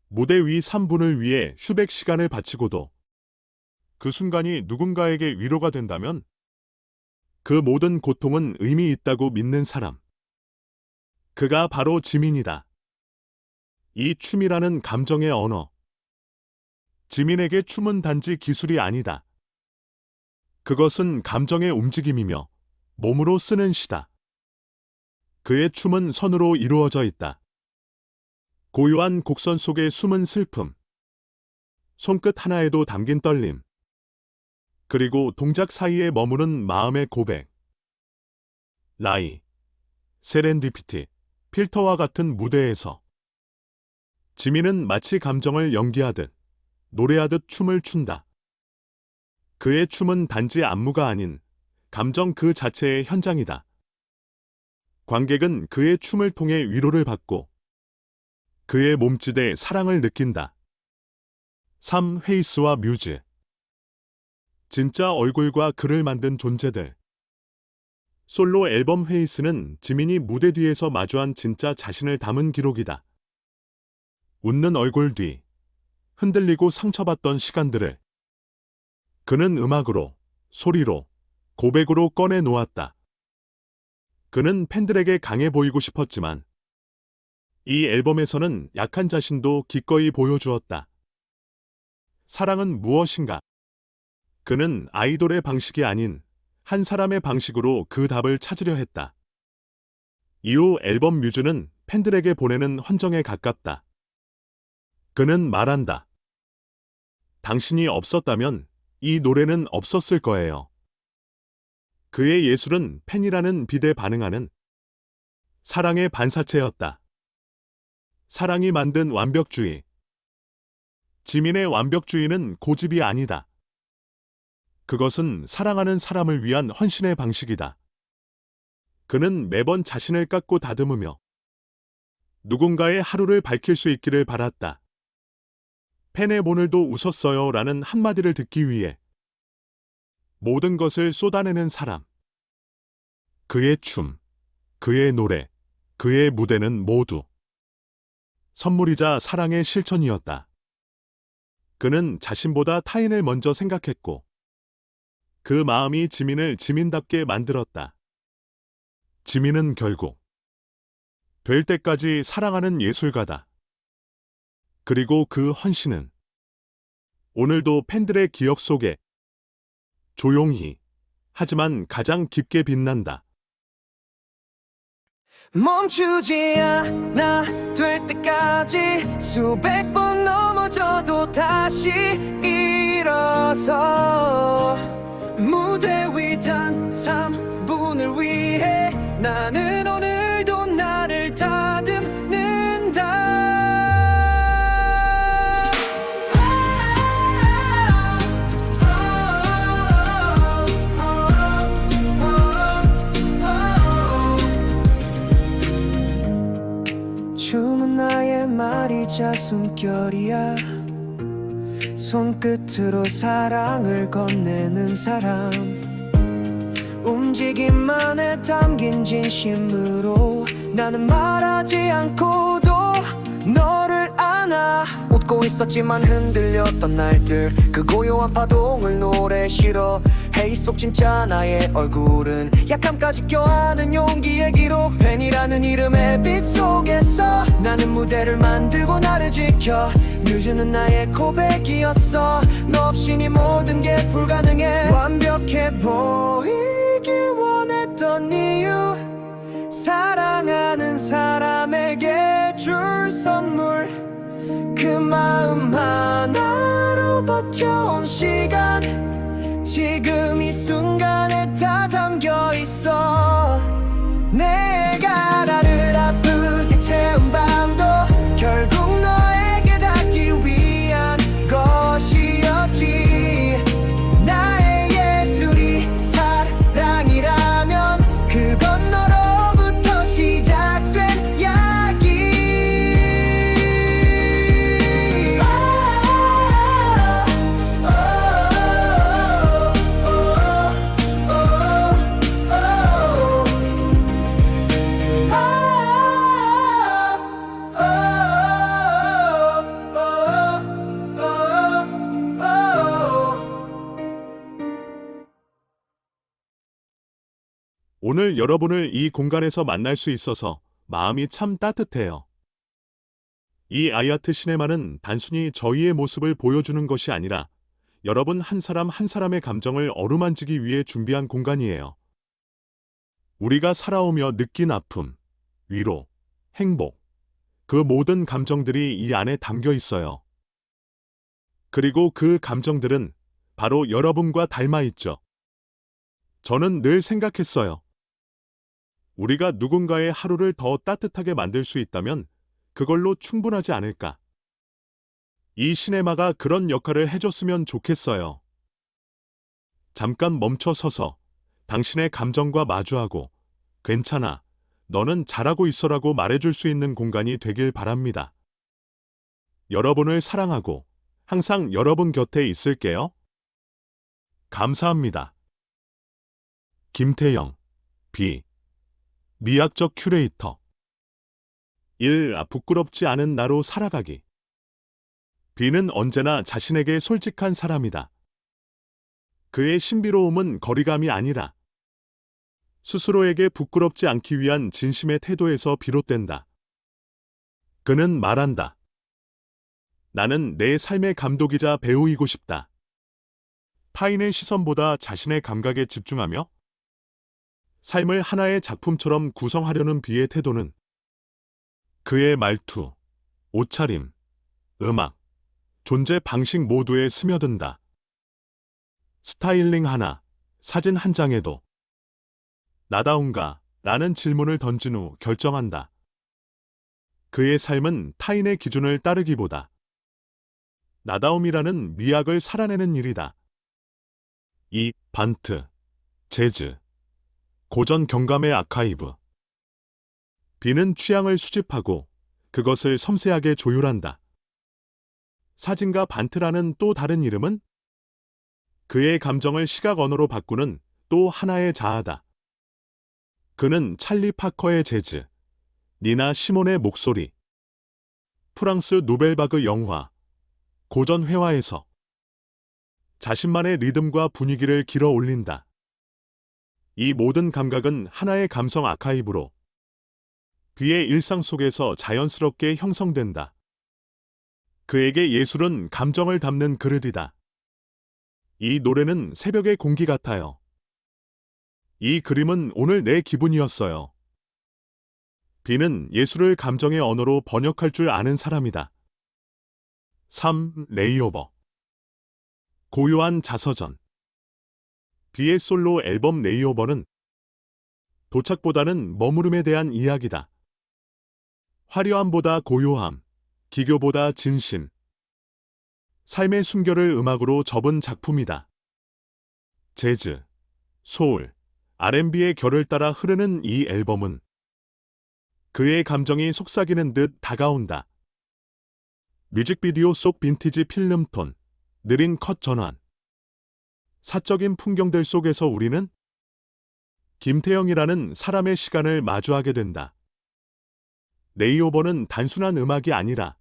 무대 위 3분을 위해 수백 시간을 바치고도 그 순간이 누군가에게 위로가 된다면 그 모든 고통은 의미 있다고 믿는 사람. 그가 바로 지민이다. 이 춤이라는 감정의 언어. 지민에게 춤은 단지 기술이 아니다. 그것은 감정의 움직임이며 몸으로 쓰는 시다. 그의 춤은 선으로 이루어져 있다. 고요한 곡선 속의 숨은 슬픔, 손끝 하나에도 담긴 떨림, 그리고 동작 사이에 머무는 마음의 고백. 라이, 세렌디피티, 필터와 같은 무대에서 지민은 마치 감정을 연기하듯 노래하듯 춤을 춘다. 그의 춤은 단지 안무가 아닌 감정 그 자체의 현장이다. 관객은 그의 춤을 통해 위로를 받고 그의 몸짓에 사랑을 느낀다. 3. 헤이스와 뮤즈. 진짜 얼굴과 글을 만든 존재들. 솔로 앨범 헤이스는 지민이 무대 뒤에서 마주한 진짜 자신을 담은 기록이다. 웃는 얼굴 뒤, 흔들리고 상처받던 시간들을 그는 음악으로, 소리로, 고백으로 꺼내 놓았다. 그는 팬들에게 강해 보이고 싶었지만 이 앨범에서는 약한 자신도 기꺼이 보여주었다. 사랑은 무엇인가? 그는 아이돌의 방식이 아닌 한 사람의 방식으로 그 답을 찾으려 했다. 이후 앨범 뮤즈는 팬들에게 보내는 헌정에 가깝다. 그는 말한다. 당신이 없었다면 이 노래는 없었을 거예요. 그의 예술은 팬이라는 빛에 반응하는 사랑의 반사체였다. 사랑이 만든 완벽주의. 지민의 완벽주의는 고집이 아니다. 그것은 사랑하는 사람을 위한 헌신의 방식이다. 그는 매번 자신을 깎고 다듬으며 누군가의 하루를 밝힐 수 있기를 바랐다. 팬의 오늘도 웃었어요 라는 한마디를 듣기 위해 모든 것을 쏟아내는 사람. 그의 춤, 그의 노래, 그의 무대는 모두 선물이자 사랑의 실천이었다. 그는 자신보다 타인을 먼저 생각했고 그 마음이 지민을 지민답게 만들었다. 지민은 결국 될 때까지 사랑하는 예술가다. 그리고 그 헌신은 오늘도 팬들의 기억 속에 조용히 하지만 가장 깊게 빛난다. 멈추지 않아 될 때까지 수백 번 넘어져도 다시 일어서 무대 위 단 3분을 위해 나는 오늘도 나를 다듬는다. 춤은 나의 말이자 숨결이야. 손끝으로 사랑을 건네는 사람. 움직임만에 담긴 진심으로 나는 말하지 않고도 너를 안아. 웃고 있었지만 흔들렸던 날들, 그 고요한 파동을 노래 실어. 헤이 속 진짜 나의 얼굴은 약함까지 껴안은 용기의 기록. 팬이라는 이름의 빛 속에서 나는 무대를 만들고 나를 지켜. 뮤즈는 나의 고백이었어. 너 없인 이 모든 게 불가능해. 완벽해 보이길 원했던 이유, 사랑하는 사람에게 줄 선물. 그 마음 하나로 버텨온 시간, 지금 이 순간에 다 담겨 있어. 내가 나를 아프게 채운 밤도 결국 너에게 닿기 위한 것이었지. 나의 예술이 오늘 여러분을 이 공간에서 만날 수 있어서 마음이 참 따뜻해요. 이 아이아트 시네마는 단순히 저희의 모습을 보여주는 것이 아니라 여러분 한 사람 한 사람의 감정을 어루만지기 위해 준비한 공간이에요. 우리가 살아오며 느낀 아픔, 위로, 행복, 그 모든 감정들이 이 안에 담겨 있어요. 그리고 그 감정들은 바로 여러분과 닮아 있죠. 저는 늘 생각했어요. 우리가 누군가의 하루를 더 따뜻하게 만들 수 있다면 그걸로 충분하지 않을까. 이 시네마가 그런 역할을 해줬으면 좋겠어요. 잠깐 멈춰 서서 당신의 감정과 마주하고 괜찮아, 너는 잘하고 있어라고 말해줄 수 있는 공간이 되길 바랍니다. 여러분을 사랑하고 항상 여러분 곁에 있을게요. 감사합니다. 김태영, B. 미학적 큐레이터. 1. 부끄럽지 않은 나로 살아가기. B는 언제나 자신에게 솔직한 사람이다. 그의 신비로움은 거리감이 아니라 스스로에게 부끄럽지 않기 위한 진심의 태도에서 비롯된다. 그는 말한다. 나는 내 삶의 감독이자 배우이고 싶다. 타인의 시선보다 자신의 감각에 집중하며 삶을 하나의 작품처럼 구성하려는 B의 태도는 그의 말투, 옷차림, 음악, 존재 방식 모두에 스며든다. 스타일링 하나, 사진 한 장에도 나다운가? 라는 질문을 던진 후 결정한다. 그의 삶은 타인의 기준을 따르기보다 나다움이라는 미학을 살아내는 일이다. 이 반트, 재즈, 고전 경감의 아카이브. B는 취향을 수집하고 그것을 섬세하게 조율한다. 사진가 반트라는 또 다른 이름은 그의 감정을 시각 언어로 바꾸는 또 하나의 자아다. 그는 찰리 파커의 재즈, 니나 시몬의 목소리, 프랑스 노벨바그 영화, 고전 회화에서 자신만의 리듬과 분위기를 길어 올린다. 이 모든 감각은 하나의 감성 아카이브로 B의 일상 속에서 자연스럽게 형성된다. 그에게 예술은 감정을 담는 그릇이다. 이 노래는 새벽의 공기 같아요. 이 그림은 오늘 내 기분이었어요. B는 예술을 감정의 언어로 번역할 줄 아는 사람이다. 3. 레이오버. 고요한 자서전. B의 솔로 앨범 레이오버는 도착보다는 머무름에 대한 이야기다. 화려함보다 고요함, 기교보다 진심. 삶의 숨결을 음악으로 접은 작품이다. 재즈, 소울, R&B의 결을 따라 흐르는 이 앨범은 그의 감정이 속삭이는 듯 다가온다. 뮤직비디오 속 빈티지 필름톤, 느린 컷 전환. 사적인 풍경들 속에서 우리는 김태영이라는 사람의 시간을 마주하게 된다. 레이오버는 단순한 음악이 아니라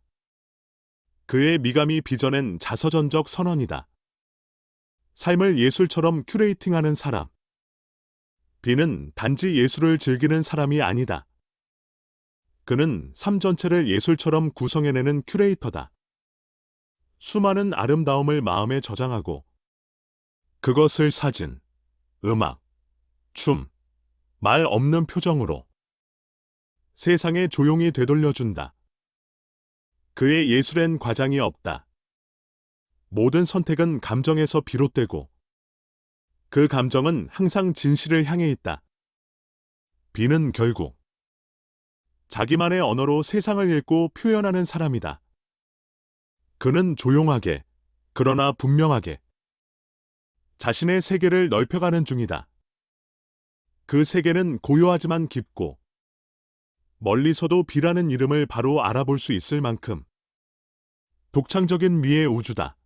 그의 미감이 빚어낸 자서전적 선언이다. 삶을 예술처럼 큐레이팅하는 사람. B는 단지 예술을 즐기는 사람이 아니다. 그는 삶 전체를 예술처럼 구성해내는 큐레이터다. 수많은 아름다움을 마음에 저장하고 그것을 사진, 음악, 춤, 말 없는 표정으로 세상에 조용히 되돌려준다. 그의 예술엔 과장이 없다. 모든 선택은 감정에서 비롯되고 그 감정은 항상 진실을 향해 있다. B는 결국 자기만의 언어로 세상을 읽고 표현하는 사람이다. 그는 조용하게, 그러나 분명하게 자신의 세계를 넓혀가는 중이다. 그 세계는 고요하지만 깊고 멀리서도 B라는 이름을 바로 알아볼 수 있을 만큼 독창적인 미의 우주다.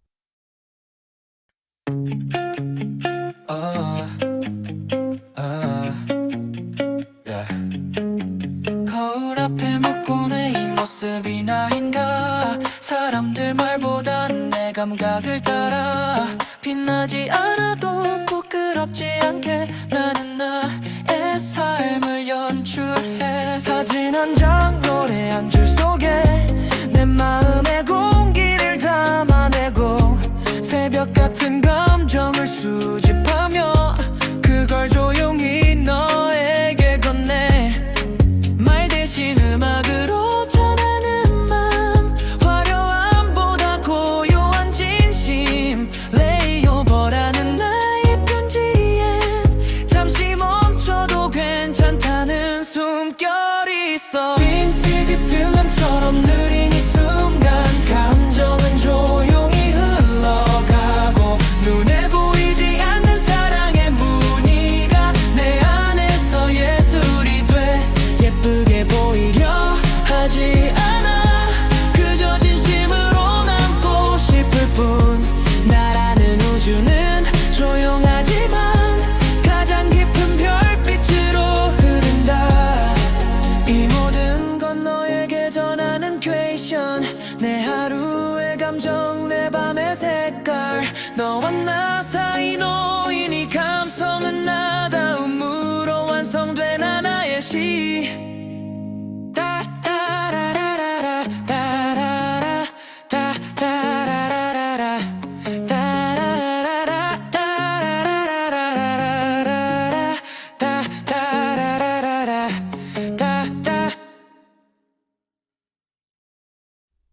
거울 앞에 묻고 내 이 모습이 나인가. 사람들 말보단 내 감각을 따라 빛나지 않아도 부끄럽지 않게 나는 나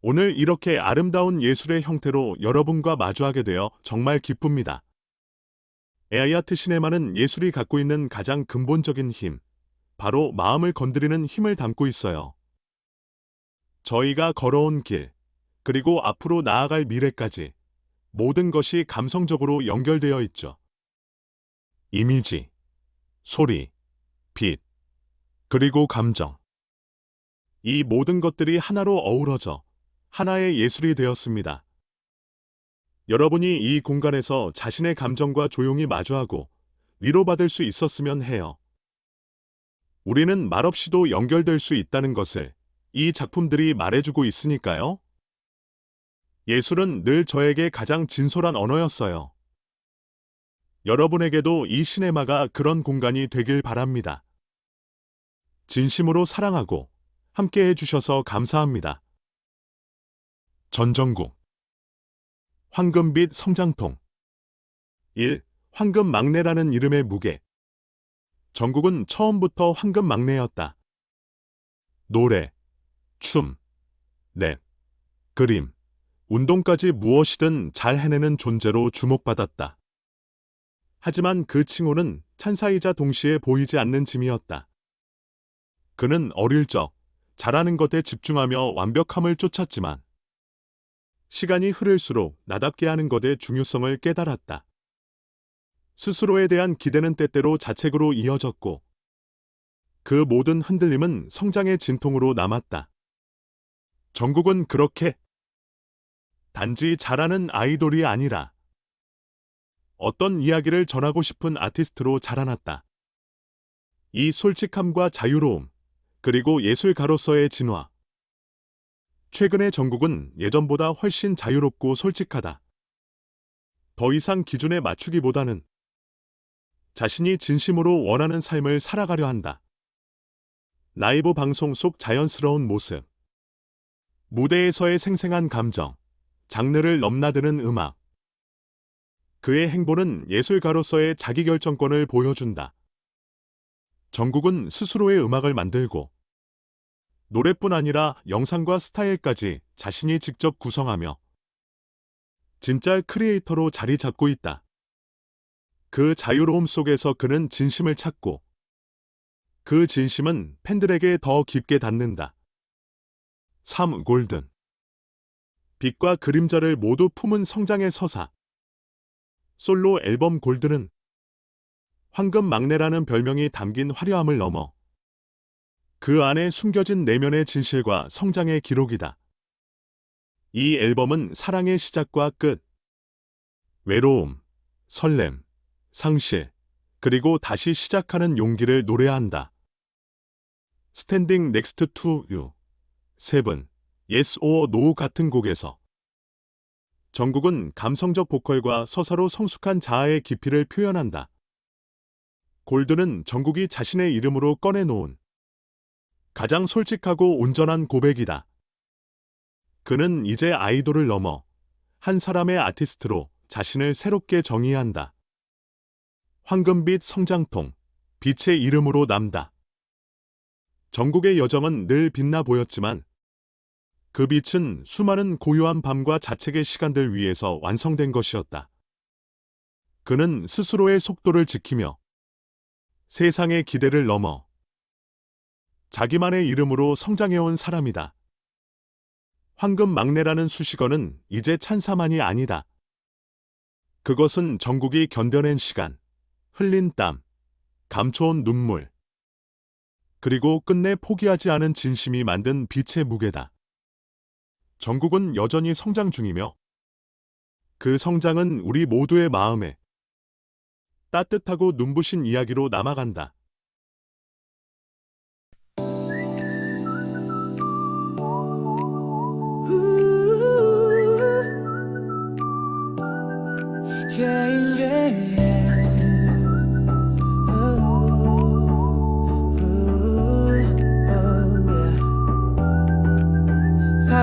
오늘 이렇게 아름다운 예술의 형태로 여러분과 마주하게 되어 정말 기쁩니다. AI 아트 시네마는 예술이 갖고 있는 가장 근본적인 힘, 바로 마음을 건드리는 힘을 담고 있어요. 저희가 걸어온 길, 그리고 앞으로 나아갈 미래까지 모든 것이 감성적으로 연결되어 있죠. 이미지, 소리, 빛, 그리고 감정. 이 모든 것들이 하나로 어우러져 하나의 예술이 되었습니다. 여러분이 이 공간에서 자신의 감정과 조용히 마주하고 위로받을 수 있었으면 해요. 우리는 말없이도 연결될 수 있다는 것을 이 작품들이 말해주고 있으니까요. 예술은 늘 저에게 가장 진솔한 언어였어요. 여러분에게도 이 시네마가 그런 공간이 되길 바랍니다. 진심으로 사랑하고 함께 해주셔서 감사합니다. 전정국 황금빛 성장통 1. 황금 막내라는 이름의 무게. 정국은 처음부터 황금 막내였다. 노래, 춤, 랩, 그림, 운동까지 무엇이든 잘 해내는 존재로 주목받았다. 하지만 그 칭호는 찬사이자 동시에 보이지 않는 짐이었다. 그는 어릴 적 잘하는 것에 집중하며 완벽함을 쫓았지만 시간이 흐를수록 나답게 하는 것의 중요성을 깨달았다. 스스로에 대한 기대는 때때로 자책으로 이어졌고 그 모든 흔들림은 성장의 진통으로 남았다. 정국은 그렇게 단지 잘하는 아이돌이 아니라 어떤 이야기를 전하고 싶은 아티스트로 자라났다. 이 솔직함과 자유로움, 그리고 예술가로서의 진화. 최근의 정국은 예전보다 훨씬 자유롭고 솔직하다. 더 이상 기준에 맞추기보다는 자신이 진심으로 원하는 삶을 살아가려 한다. 라이브 방송 속 자연스러운 모습, 무대에서의 생생한 감정, 장르를 넘나드는 음악. 그의 행보는 예술가로서의 자기결정권을 보여준다. 정국은 스스로의 음악을 만들고 노래뿐 아니라 영상과 스타일까지 자신이 직접 구성하며 진짜 크리에이터로 자리 잡고 있다. 그 자유로움 속에서 그는 진심을 찾고 그 진심은 팬들에게 더 깊게 닿는다. 3. 골든 빛과 그림자를 모두 품은 성장의 서사. 솔로 앨범 골든은 황금 막내라는 별명이 담긴 화려함을 넘어 그 안에 숨겨진 내면의 진실과 성장의 기록이다. 이 앨범은 사랑의 시작과 끝, 외로움, 설렘, 상실, 그리고 다시 시작하는 용기를 노래한다. 스탠딩 넥스트 투 유, 세븐, Yes or No 같은 곡에서 정국은 감성적 보컬과 서사로 성숙한 자아의 깊이를 표현한다. 골든은 정국이 자신의 이름으로 꺼내놓은 가장 솔직하고 온전한 고백이다. 그는 이제 아이돌을 넘어 한 사람의 아티스트로 자신을 새롭게 정의한다. 황금빛 성장통, 빛의 이름으로 남다. 정국의 여정은 늘 빛나 보였지만 그 빛은 수많은 고요한 밤과 자책의 시간들 위에서 완성된 것이었다. 그는 스스로의 속도를 지키며 세상의 기대를 넘어 자기만의 이름으로 성장해온 사람이다. 황금 막내라는 수식어는 이제 찬사만이 아니다. 그것은 정국이 견뎌낸 시간, 흘린 땀, 감춰온 눈물, 그리고 끝내 포기하지 않은 진심이 만든 빛의 무게다. 정국은 여전히 성장 중이며 그 성장은 우리 모두의 마음에 따뜻하고 눈부신 이야기로 남아간다.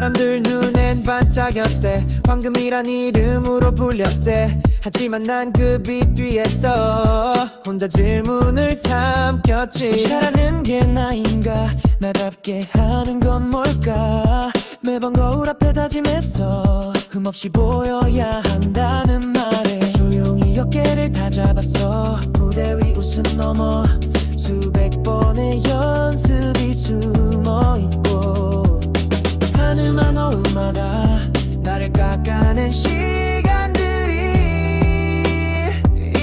사람들 눈엔 반짝였대. 황금이란 이름으로 불렸대. 하지만 난 그 빛 뒤에서 혼자 질문을 삼켰지. 잘하는 게 나인가, 나답게 하는 건 뭘까. 매번 거울 앞에 다짐했어, 흠없이 보여야 한다는 말에 조용히 어깨를 다잡았어. 무대 위 웃음 넘어 수백 번의 연습이 숨어있고, 한음한 어음마다 나를 깎아낸 시간들이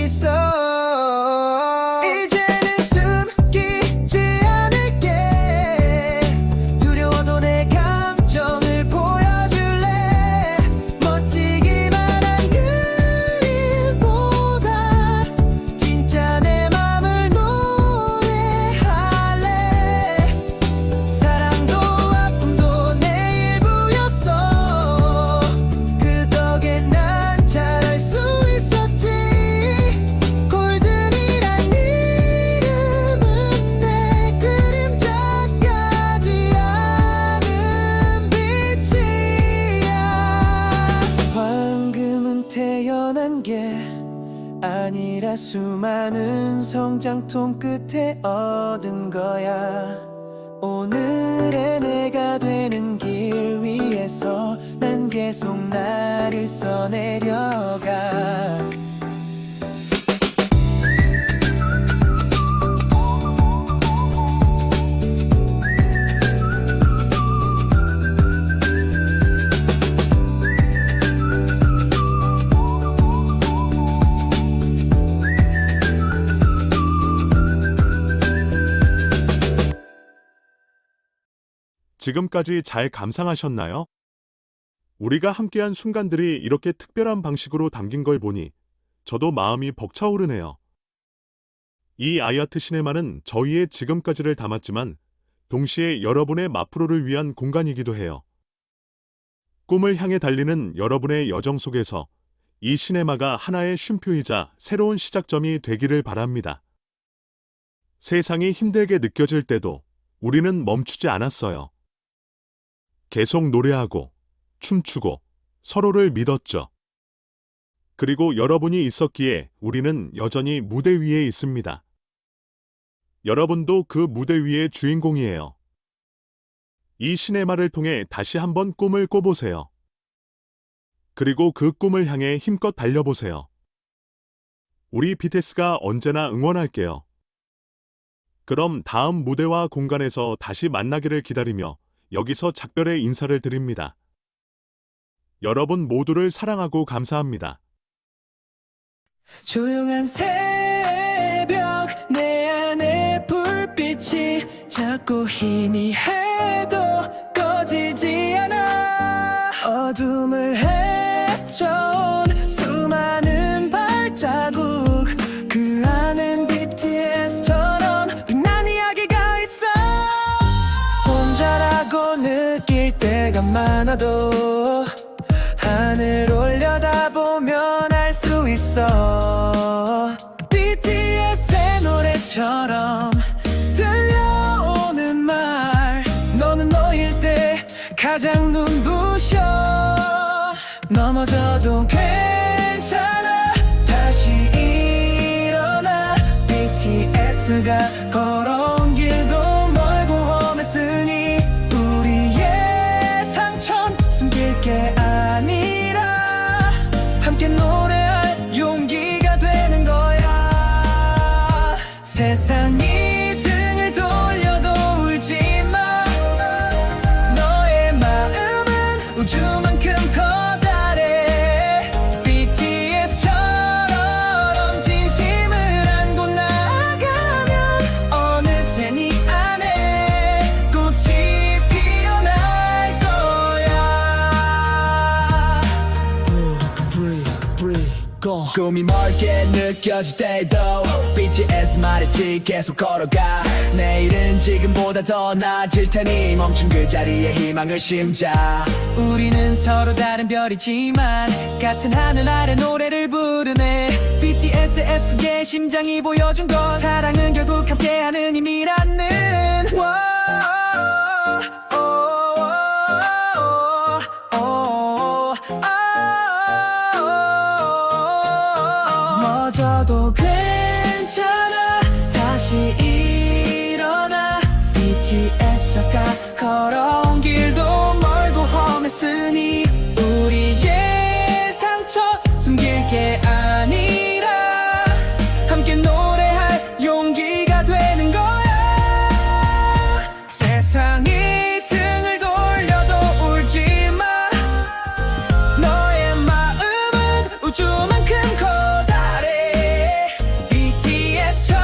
있어. 이제는 숨기지 않을게. 두려워도 내 감정을 보여줄래. 멋지기만 한 그림보다 진짜 내 맘을 노래할래. 사랑도 아픔도 내 일부였어. 그 덕에 난 잘할 수 있었지. 골든이란 이름은 내 그림자까지 아는 빛이야. 황금은 태어난 게 아니라 수많은 성장통 끝에 얻은 거야. 오늘의 내가 되는 길 위에서 난 계속 나를 써내려가. 지금까지 잘 감상하셨나요? 우리가 함께한 순간들이 이렇게 특별한 방식으로 담긴 걸 보니 저도 마음이 벅차오르네요. 이 아이아트 시네마는 저희의 지금까지를 담았지만 동시에 여러분의 마프로를 위한 공간이기도 해요. 꿈을 향해 달리는 여러분의 여정 속에서 이 시네마가 하나의 쉼표이자 새로운 시작점이 되기를 바랍니다. 세상이 힘들게 느껴질 때도 우리는 멈추지 않았어요. 계속 노래하고 춤추고 서로를 믿었죠. 그리고 여러분이 있었기에 우리는 여전히 무대 위에 있습니다. 여러분도 그 무대 위의 주인공이에요. 이 시네마를 통해 다시 한번 꿈을 꿔보세요. 그리고 그 꿈을 향해 힘껏 달려보세요. 우리 BTS가 언제나 응원할게요. 그럼 다음 무대와 공간에서 다시 만나기를 기다리며 여기서 작별의 인사를 드립니다. 여러분 모두를 사랑하고 감사합니다. 조용한 새벽 내 안에 불빛이 자꾸 희미해도 꺼지지 않아. 어둠을 헤쳐온 수많은 발자국, 그 안엔 BTS처럼 빛난 이야기가 있어. 혼자라고 느낄 때가 많아도 하늘 올려다보면 알 수 있어. BTS의 노래처럼 들려오는 말, 너는 너일 때 가장 눈부셔. 넘어져도 괜찮아, 다시 일어나. BTS가 걸어온 길도 멀고 험했으니 우리의 상처는 숨길 게 아니라 함께 노래할 용기가 되는 거야. 세상이 등을 돌려도 울지 마. 너의 마음은 우주만큼 커다래. BTS처럼 진심을 안고 나아가면 어느새 네 안에 꽃이 피어날 거야. 꿈이 멀게 느껴질 때도 BTS 말했지 계속 걸어가. 내일은 지금보다 더 나아질 테니 멈춘 그 자리에 희망을 심자. 우리는 서로 다른 별이지만 같은 하늘 아래 노래를 부르네. BTS의 F의 심장이 보여준 건 사랑은 결국 함께하는 힘이라는. 있어가 걸어온 길도 멀고 험했으니 우리의 상처 숨길 게 아니라 함께 노래할 용기가 되는 거야. 세상이 등을 돌려도 울지 마. 너의 마음은 우주만큼 커다래. BTS처럼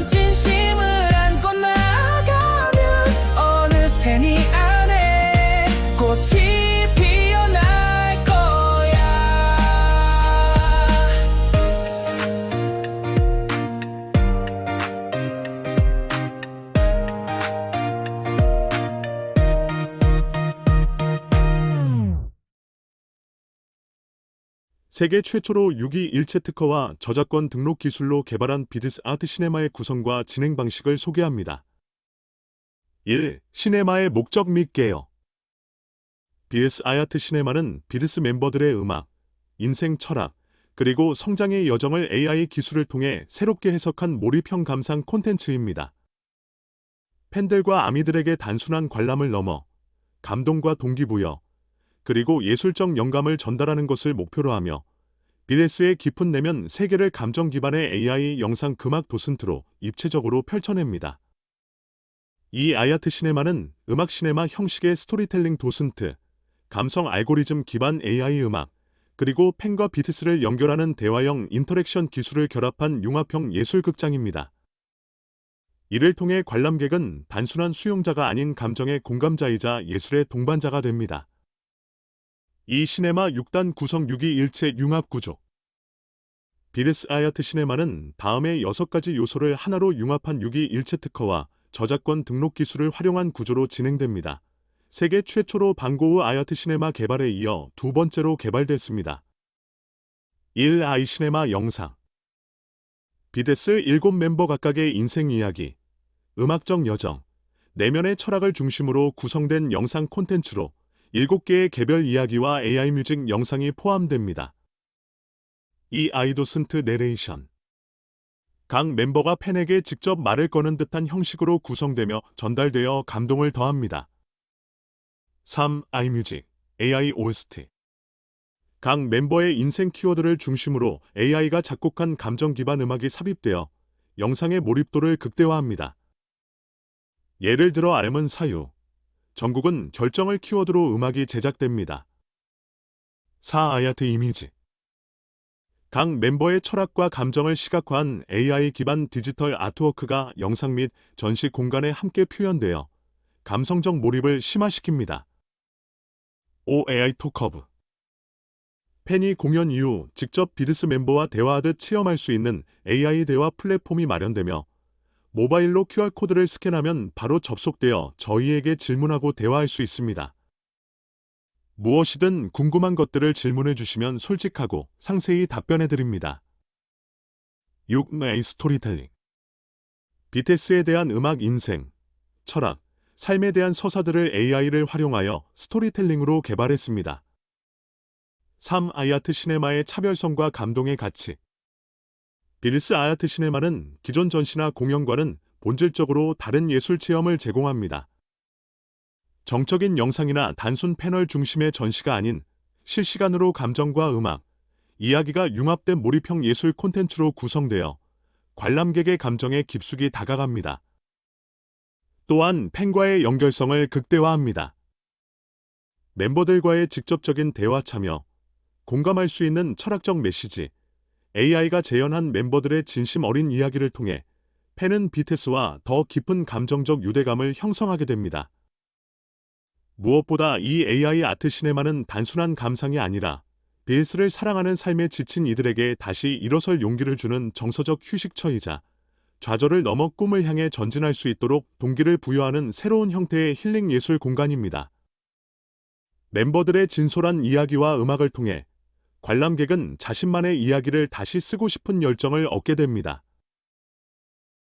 진심을 안고 나가면 어느새 네 안에 꽃이 피어날 거야. 세계 최초로 6.2 일체 특허와 저작권 등록 기술로 개발한 비드스 아트 시네마의 구성과 진행 방식을 소개합니다. 1. 시네마의 목적 및 개요. 비드스 아트 시네마는 비드스 멤버들의 음악, 인생 철학, 그리고 성장의 여정을 AI 기술을 통해 새롭게 해석한 몰입형 감상 콘텐츠입니다. 팬들과 아미들에게 단순한 관람을 넘어 감동과 동기부여, 그리고 예술적 영감을 전달하는 것을 목표로 하며 비드스의 깊은 내면 세계를 감정 기반의 AI 영상 금악 도슨트로 입체적으로 펼쳐냅니다. 이 아야트 시네마는 음악 시네마 형식의 스토리텔링 도슨트, 감성 알고리즘 기반 AI 음악, 그리고 팬과 비트스를 연결하는 대화형 인터랙션 기술을 결합한 융합형 예술극장입니다. 이를 통해 관람객은 단순한 수용자가 아닌 감정의 공감자이자 예술의 동반자가 됩니다. 이 시네마 6단 구성 6.2 일체 융합 구조. 비드스 아야트 시네마는 다음의 6가지 요소를 하나로 융합한 6.2 일체 특허와 저작권 등록 기술을 활용한 구조로 진행됩니다. 세계 최초로 방고우 아야트 시네마 개발에 이어 두 번째로 개발됐습니다. 1. 아이 시네마 영상. 비드스 7멤버 각각의 인생 이야기, 음악적 여정, 내면의 철학을 중심으로 구성된 영상 콘텐츠로 7개의 개별 이야기와 AI 뮤직 영상이 포함됩니다. 이 아이도슨트 내레이션. 각 멤버가 팬에게 직접 말을 거는 듯한 형식으로 구성되며 전달되어 감동을 더합니다. 3. 아이뮤직, AI OST. 각 멤버의 인생 키워드를 중심으로 AI가 작곡한 감정 기반 음악이 삽입되어 영상의 몰입도를 극대화합니다. 예를 들어 알몬 사유, 전국은 결정을 키워드로 음악이 제작됩니다. 4. 아야트 이미지. 각 멤버의 철학과 감정을 시각화한 AI 기반 디지털 아트워크가 영상 및 전시 공간에 함께 표현되어 감성적 몰입을 심화시킵니다. 5. AI 토커브. 팬이 공연 이후 직접 비드스 멤버와 대화하듯 체험할 수 있는 AI 대화 플랫폼이 마련되며 모바일로 QR코드를 스캔하면 바로 접속되어 저희에게 질문하고 대화할 수 있습니다. 무엇이든 궁금한 것들을 질문해 주시면 솔직하고 상세히 답변해 드립니다. 6. AI 스토리텔링. BTS에 대한 음악 인생, 철학, 삶에 대한 서사들을 AI를 활용하여 스토리텔링으로 개발했습니다. 3. 아야트 시네마의 차별성과 감동의 가치. 비드스 아야트 시네마는 기존 전시나 공연과는 본질적으로 다른 예술 체험을 제공합니다. 정적인 영상이나 단순 패널 중심의 전시가 아닌 실시간으로 감정과 음악, 이야기가 융합된 몰입형 예술 콘텐츠로 구성되어 관람객의 감정에 깊숙이 다가갑니다. 또한 팬과의 연결성을 극대화합니다. 멤버들과의 직접적인 대화 참여, 공감할 수 있는 철학적 메시지, AI가 재현한 멤버들의 진심 어린 이야기를 통해 팬은 BTS와 더 깊은 감정적 유대감을 형성하게 됩니다. 무엇보다 이 AI 아트 시네마는 단순한 감상이 아니라 BTS를 사랑하는 삶에 지친 이들에게 다시 일어설 용기를 주는 정서적 휴식처이자 좌절을 넘어 꿈을 향해 전진할 수 있도록 동기를 부여하는 새로운 형태의 힐링 예술 공간입니다. 멤버들의 진솔한 이야기와 음악을 통해 관람객은 자신만의 이야기를 다시 쓰고 싶은 열정을 얻게 됩니다.